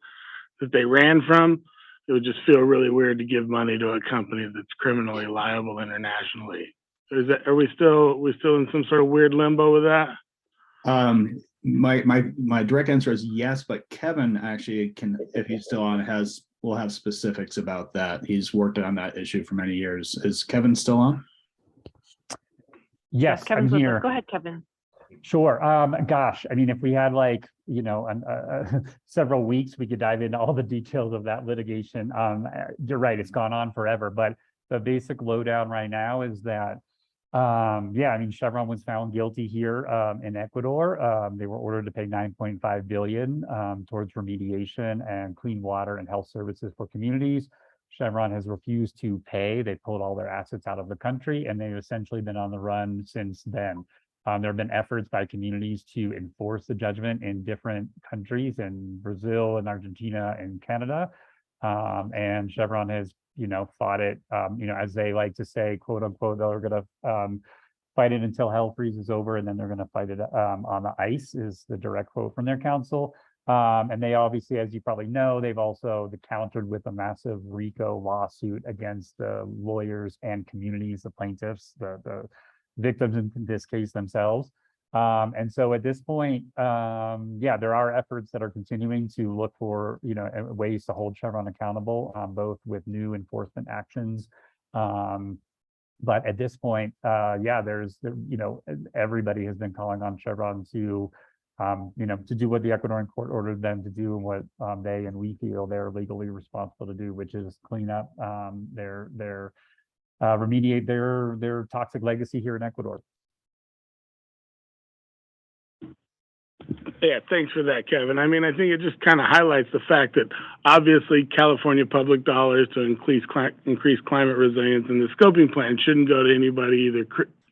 that they ran from. It would just feel really weird to give money to a company that's criminally liable internationally. Are we still in some sort of weird limbo with that? My direct answer is yes, but Kevin actually can, if he's still on, will have specifics about that. He's worked on that issue for many years. Is Kevin still on? Yes, Kevin's I'm with here. us. Go ahead, Kevin. Sure. Gosh, I mean, if we had several weeks, we could dive into all the details of that litigation. You're right, it's gone on forever, but the basic lowdown right now is that, Chevron was found guilty here in Ecuador. They were ordered to pay $9.5 billion towards remediation and clean water and health services for communities. Chevron has refused to pay. They pulled all their assets out of the country, and they've essentially been on the run since then. There have been efforts by communities to enforce the judgment in different countries, in Brazil and Argentina and Canada. And Chevron has, fought it, as they like to say, quote unquote, they're going to fight it until hell freezes over, and then they're going to fight it on the ice, is the direct quote from their counsel. And they obviously, as you probably know, they've also countered with a massive RICO lawsuit against the lawyers and communities, the plaintiffs, the victims in this case themselves. And so at this point, there are efforts that are continuing to look for, ways to hold Chevron accountable, both with new enforcement actions. But at this point, everybody has been calling on Chevron to do what the Ecuadorian court ordered them to do, and what they and we feel they're legally responsible to do, which is clean up remediate their toxic legacy here in Ecuador. Yeah, thanks for that, Kevin. I mean, I think it just kind of highlights the fact that obviously California public dollars to increase climate resilience, and the scoping plan shouldn't go to anybody,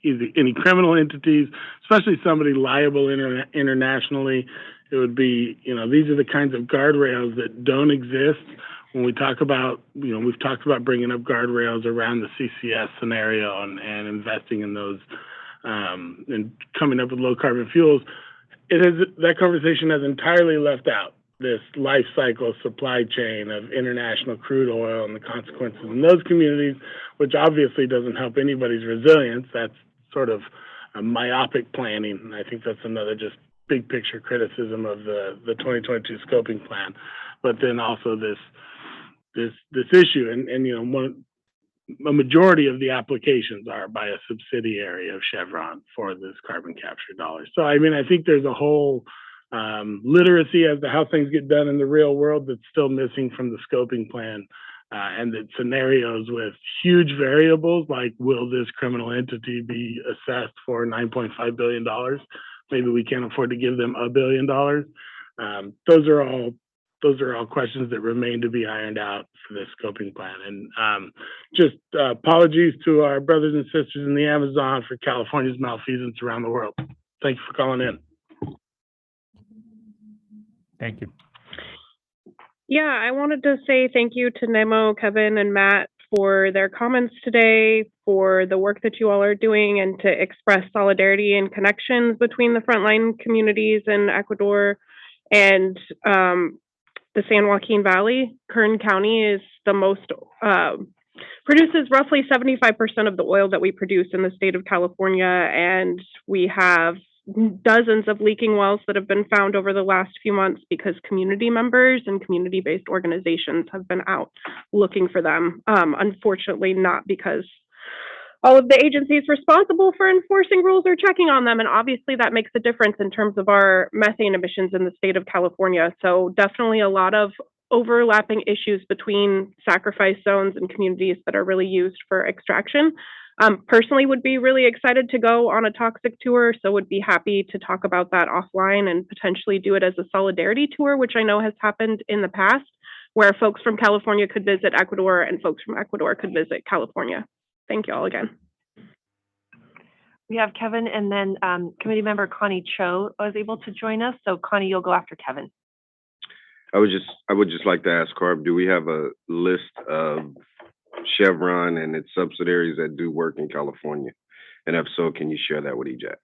either any criminal entities, especially somebody liable internationally. It would be, these are the kinds of guardrails that don't exist. When we talk about, we've talked about bringing up guardrails around the CCS scenario and investing in those and coming up with low carbon fuels. That conversation has entirely left out this life cycle supply chain of international crude oil and the consequences in those communities, which obviously doesn't help anybody's resilience. That's sort of a myopic planning. And I think that's another just big picture criticism of the 2022 scoping plan. But then also this issue, and a majority of the applications are by a subsidiary of Chevron for this carbon capture dollars. So, I mean, I think there's a whole literacy as to how things get done in the real world that's still missing from the scoping plan, and that scenarios with huge variables, like will this criminal entity be assessed for $9.5 billion? Maybe we can't afford to give them $1 billion. Those are all questions that remain to be ironed out for this scoping plan. And just apologies to our brothers and sisters in the Amazon for California's malfeasance around the world. Thank you for calling in. Thank you. Yeah, I wanted to say thank you to Nemo, Kevin, and Matt for their comments today, for the work that you all are doing, and to express solidarity and connections between the frontline communities in Ecuador and the San Joaquin Valley. Kern County is the most produces roughly 75% of the oil that we produce in the state of California, and we have dozens of leaking wells that have been found over the last few months because community members and community-based organizations have been out looking for them. Unfortunately, not because all of the agencies responsible for enforcing rules are checking on them, and obviously that makes a difference in terms of our methane emissions in the state of California. So definitely a lot of overlapping issues between sacrifice zones and communities that are really used for extraction. Personally would be really excited to go on a toxic tour, so would be happy to talk about that offline and potentially do it as a solidarity tour, which I know has happened in the past, where folks from California could visit Ecuador and folks from Ecuador could visit California. Thank you all again. We have Kevin, and then committee member Connie Cho was able to join us. So Connie, you'll go after Kevin. I would just like to ask Carb, do we have a list of Chevron and its subsidiaries that do work in California? And if so, can you share that with EJAC?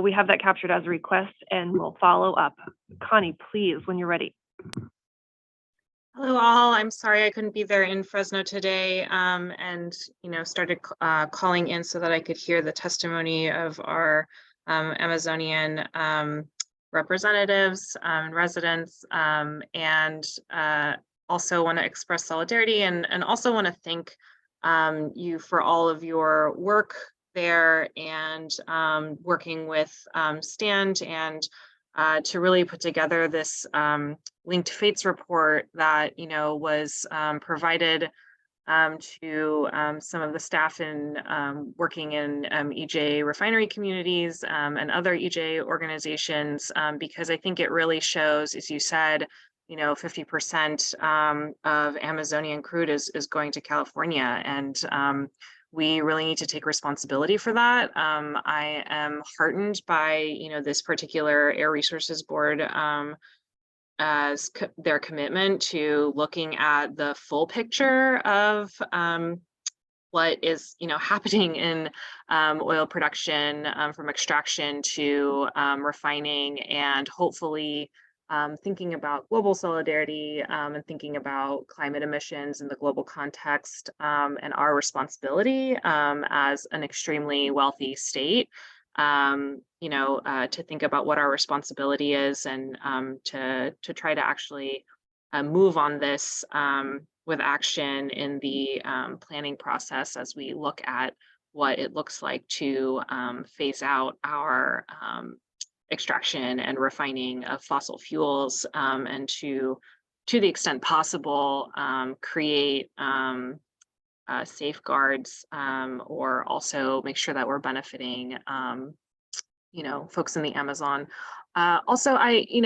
We have that captured as a request and we'll follow up. Connie, please, when you're ready. Hello all, I'm sorry I couldn't be there in Fresno today and started calling in so that I could hear the testimony of our Amazonian representatives and residents, and also want to express solidarity and also want to thank you for all of your work there and working with Stand and to really put together this Linked Fates report that was provided to some of the staff in working in EJ refinery communities and other EJ organizations, because I think it really shows, as you said, 50% of Amazonian crude is going to California, and we really need to take responsibility for that. I am heartened by this particular Air Resources Board as their commitment to looking at the full picture of what is happening in oil production from extraction to refining, and hopefully thinking about global solidarity and thinking about climate emissions in the global context and our responsibility as an extremely wealthy state. To think about what our responsibility is and to try to actually move on this with action in the planning process as we look at what it looks like to phase out our extraction and refining of fossil fuels, and to the extent possible create safeguards or also make sure that we're benefiting folks in the Amazon. Also,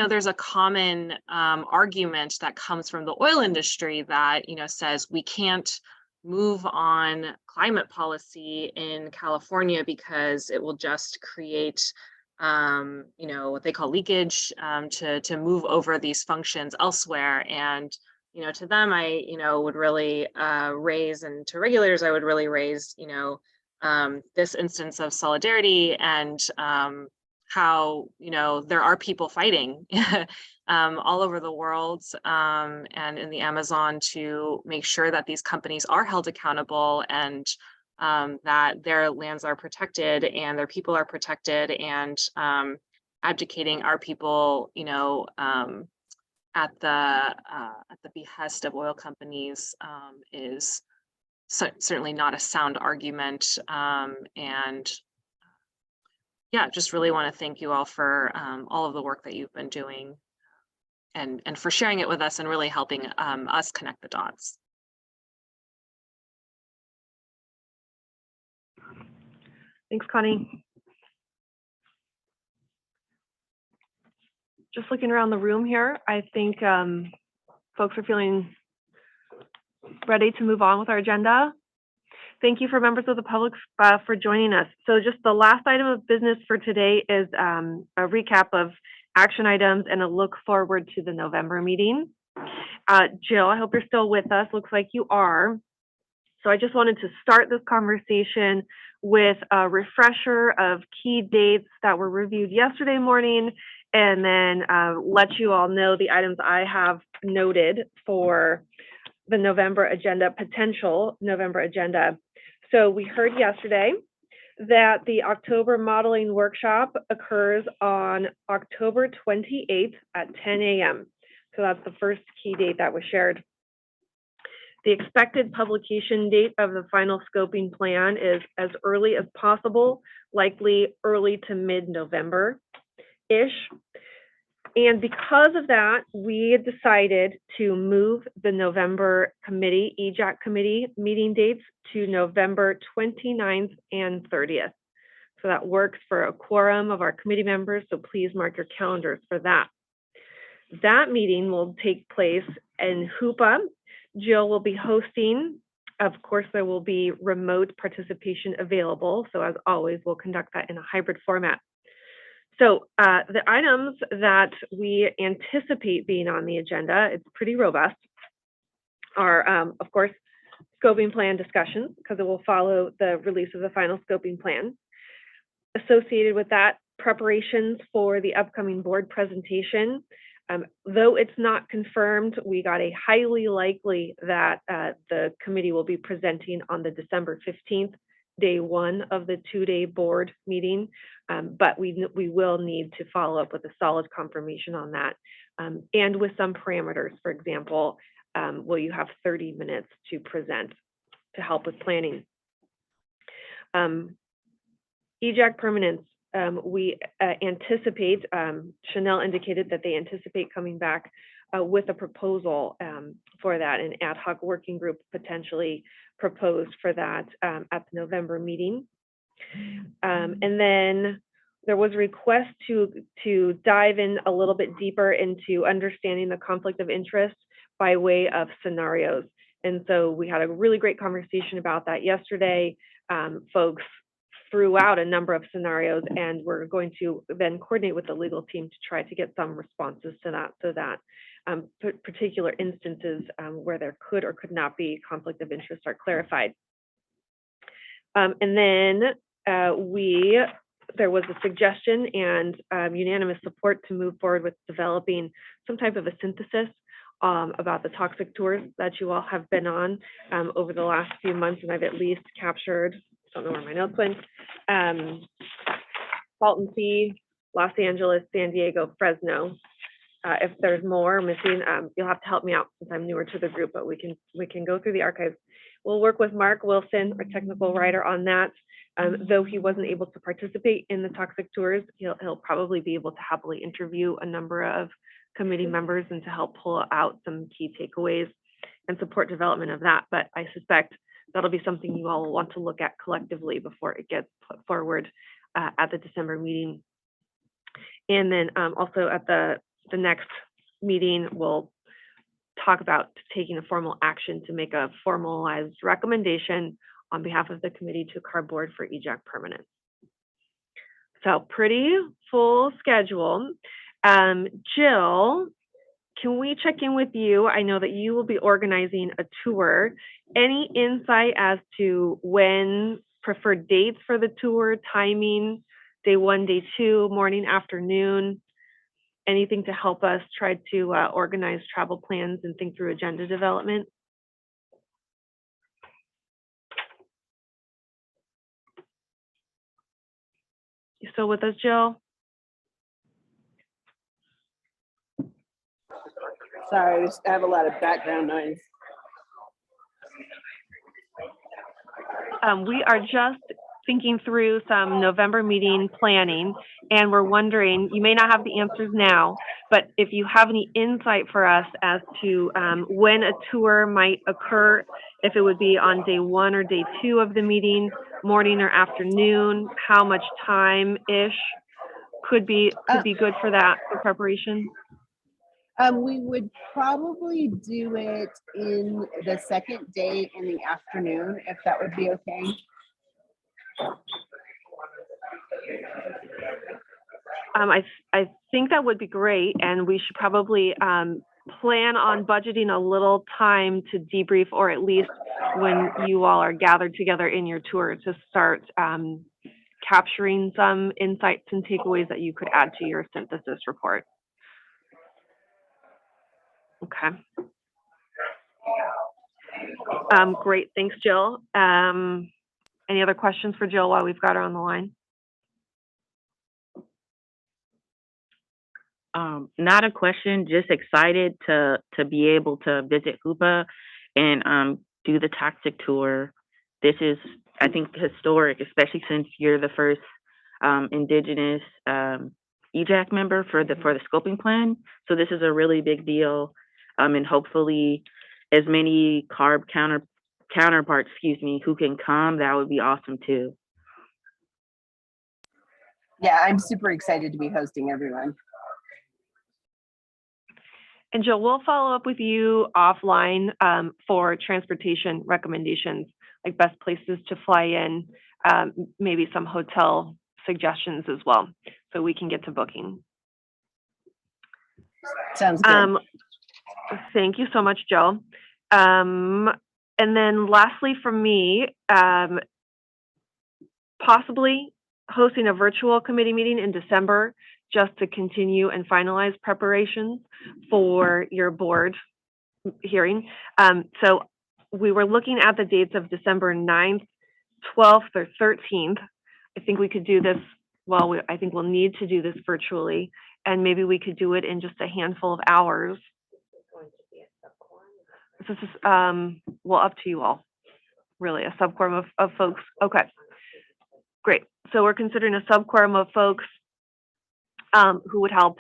there's a common argument that comes from the oil industry that says we can't move on climate policy in California because it will just create what they call leakage to move over these functions elsewhere. And to them, I would really raise, and to regulators, I would really raise this instance of solidarity and how there are people fighting all over the world and in the Amazon to make sure that these companies are held accountable and that their lands are protected and their people are protected, and abdicating our people at the behest of oil companies is certainly not a sound argument. And yeah, just really want to thank you all for all of the work that you've been doing and for sharing it with us and really helping us connect the dots. Thanks, Connie. Just looking around the room here, I think folks are feeling ready to move on with our agenda. Thank you for members of the public for joining us. So just the last item of business for today is a recap of action items and a look forward to the November meeting. Jill, I hope you're still with us. Looks like you are. So I just wanted to start this conversation with a refresher of key dates that were reviewed yesterday morning, and then let you all know the items I have noted for the November agenda, potential November agenda. So we heard yesterday that the October modeling workshop occurs on October 28th at 10 a.m. So that's the first key date that was shared. The expected publication date of the final scoping plan is as early as possible, likely early to mid-November-ish. And because of that, we decided to move the November committee, EJAC committee meeting dates to November 29th and 30th. So that works for a quorum of our committee members, so please mark your calendars for that. That meeting will take place in Hoopa. Jill will be hosting. Of course, there will be remote participation available. So as always, we'll conduct that in a hybrid format. So the items that we anticipate being on the agenda, it's pretty robust, are, of course, scoping plan discussions, because it will follow the release of the final scoping plan. Associated with that, preparations for the upcoming board presentation. Though it's not confirmed, we got a highly likely that the committee will be presenting on the December 15th, day one of the two-day board meeting, but we will need to follow up with a solid confirmation on that, and with some parameters. For example, will you have 30 minutes to present to help with planning? EJAC permanence. We anticipate, Chanel indicated that they anticipate coming back with a proposal for that, an ad hoc working group potentially proposed for that at the November meeting. And then there was a request to dive in a little bit deeper into understanding the conflict of interest by way of scenarios. And so we had a really great conversation about that yesterday. Folks threw out a number of scenarios, and we're going to then coordinate with the legal team to try to get some responses to that, so that particular instances where there could or could not be conflict of interest are clarified. And then there was a suggestion and unanimous support to move forward with developing some type of a synthesis about the toxic tours that you all have been on over the last few months, and I've at least captured, don't know where my notes went, Salton Sea, Los Angeles, San Diego, Fresno. If there's more missing, you'll have to help me out since I'm newer to the group, but we can go through the archives. We'll work with Mark Wilson, our technical writer, on that. Though he wasn't able to participate in the toxic tours, he'll probably be able to happily interview a number of committee members and to help pull out some key takeaways and support development of that. But I suspect that'll be something you all will want to look at collectively before it gets put forward at the December meeting. And then also at the next meeting, we'll talk about taking a formal action to make a formalized recommendation on behalf of the committee to CAR board for EJAC permanence. So pretty full schedule. Jill, can we check in with you? I know that you will be organizing a tour. Any insight as to when, preferred dates for the tour, timing, day one, day two, morning, afternoon? Anything to help us try to organize travel plans and think through agenda development? You still with us, Jill? Sorry, I have a lot of background noise. We are just thinking through some November meeting planning, and we're wondering, you may not have the answers now, but if you have any insight for us as to when a tour might occur, if it would be on day one or day two of the meeting, morning or afternoon, how much time-ish could be good for that, for preparation? We would probably do it in the second day in the afternoon, if that would be okay. I think that would be great, and we should probably plan on budgeting a little time to debrief, or at least when you all are gathered together in your tour, to start capturing some insights and takeaways that you could add to your synthesis report. Okay. Great, thanks, Jill. Any other questions for Jill while we've got her on the line? Not a question, just excited to be able to visit Hoopa and do the toxic tour. This is, I think, historic, especially since you're the first indigenous EJAC member for the scoping plan. So this is a really big deal, and hopefully as many CARB counterparts, who can come, that would be awesome too. Yeah, I'm super excited to be hosting everyone. And Jill, we'll follow up with you offline for transportation recommendations, like best places to fly in, maybe some hotel suggestions as well, so we can get to booking. Sounds good. Thank you so much, Jill. And then lastly from me, possibly hosting a virtual committee meeting in December, just to continue and finalize preparations for your board hearing. So we were looking at the dates of December 9th, 12th, or 13th. I think we could do this, I think we'll need to do this virtually, and maybe we could do it in just a handful of hours. This is, well, up to you all, really, a subquorum of folks. Okay, great. So we're considering a subquorum of folks who would help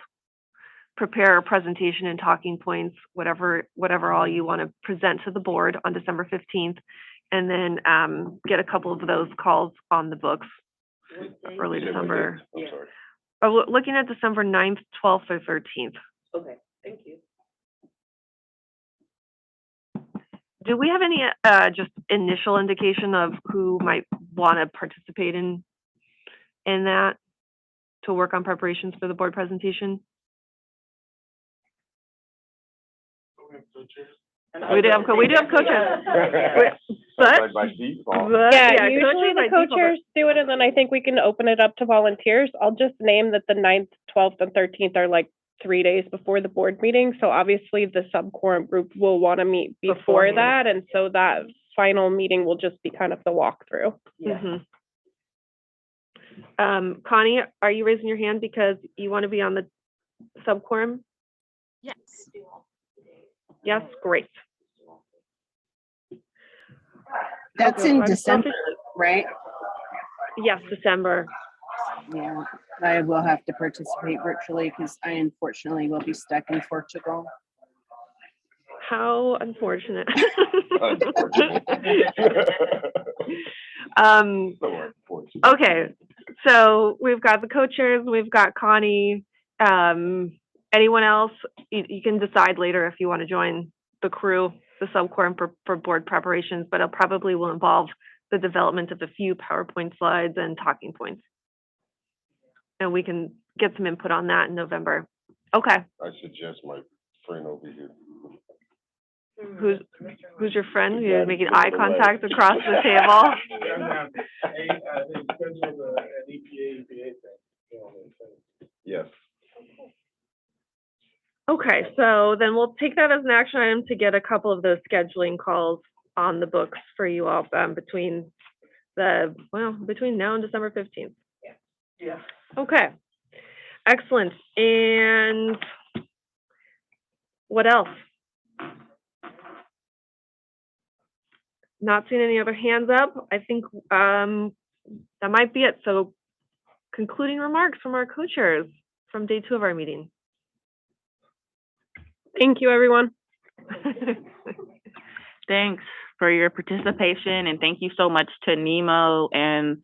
prepare a presentation and talking points, whatever all you want to present to the board on December 15th, and then get a couple of those calls on the books early December. Looking at December 9th, 12th, or 13th. Okay, thank you. Do we have any just initial indication of who might want to participate in that, to work on preparations for the board presentation? We do have co-chairs. But yeah, usually the co-chairs do it, and then I think we can open it up to volunteers. I'll just name that the 9th, 12th, and 13th are like 3 days before the board meeting. So obviously the subquorum group will want to meet before that. And so that final meeting will just be kind of the walkthrough. Yeah. Connie, are you raising your hand because you want to be on the subquorum? Yes. Yes, great. That's in December, right? Yes, December. Yeah, I will have to participate virtually because I unfortunately will be stuck in Portugal. How unfortunate. Okay, so we've got the co-chairs, we've got Connie. Anyone else? You can decide later if you want to join the crew, the subquorum for board preparations, but it probably will involve the development of a few PowerPoint slides and talking points. And we can get some input on that in November. Okay. I suggest my friend over here. Who's your friend? You're making eye contact across the table. Yes. Okay, so then we'll take that as an action item to get a couple of those scheduling calls on the books for you all between now and December 15th. Yeah. Okay, excellent. And what else? Not seeing any other hands up. I think that might be it. So concluding remarks from our co-chairs from day 2 of our meeting. Thank you, everyone. Thanks for your participation, and thank you so much to Nemo and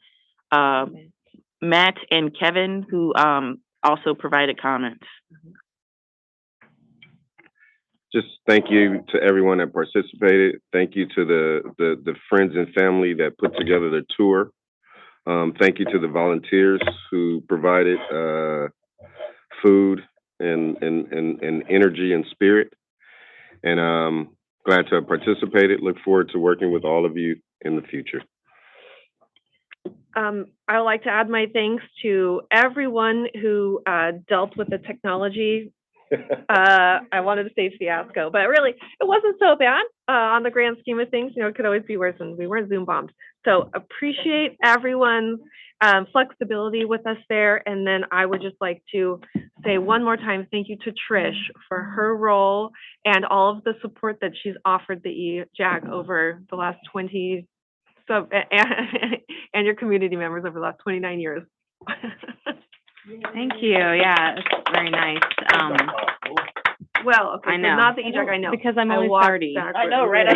Matt and Kevin, who also provided comments. Just thank you to everyone that participated. Thank you to the friends and family that put together the tour. Thank you to the volunteers who provided food and energy and spirit. and glad to have participated. Look forward to working with all of you in the future. I would like to add my thanks to everyone who dealt with the technology. I wanted to say fiasco, but really, it wasn't so bad on the grand scheme of things. You know, it could always be worse, and we weren't Zoom bombed. So appreciate everyone's flexibility with us there. And then I would just like to say one more time, thank you to Trish for her role and all of the support that she's offered the EJAC over the last 20, so, and your community members over the last 29 years. Thank you. Yeah, it's very nice. Well, okay, I so know. not the EJAC, I know. Because I'm only walked 30. backwards. I know, right?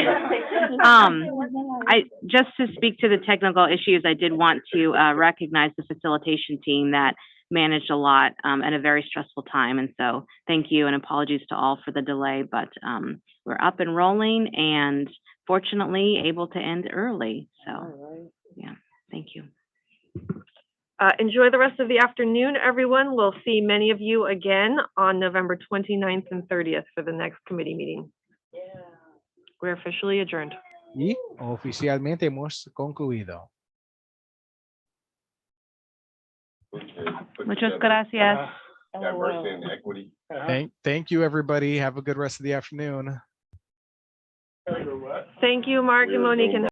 I just to speak to the technical issues, I did want to recognize the facilitation team that managed a lot at a very stressful time. And so thank you and apologies to all for the delay, but we're up and rolling and fortunately able to end early. So yeah, thank you. Enjoy the rest of the afternoon, everyone. We'll see many of you again on November 29th and 30th for the next committee meeting. We're officially adjourned. Y oficialmente hemos concluido. Muchas gracias. Diversity and equity. Thank you, everybody. Have a good rest of the afternoon. Thank you, Mark and Monique, and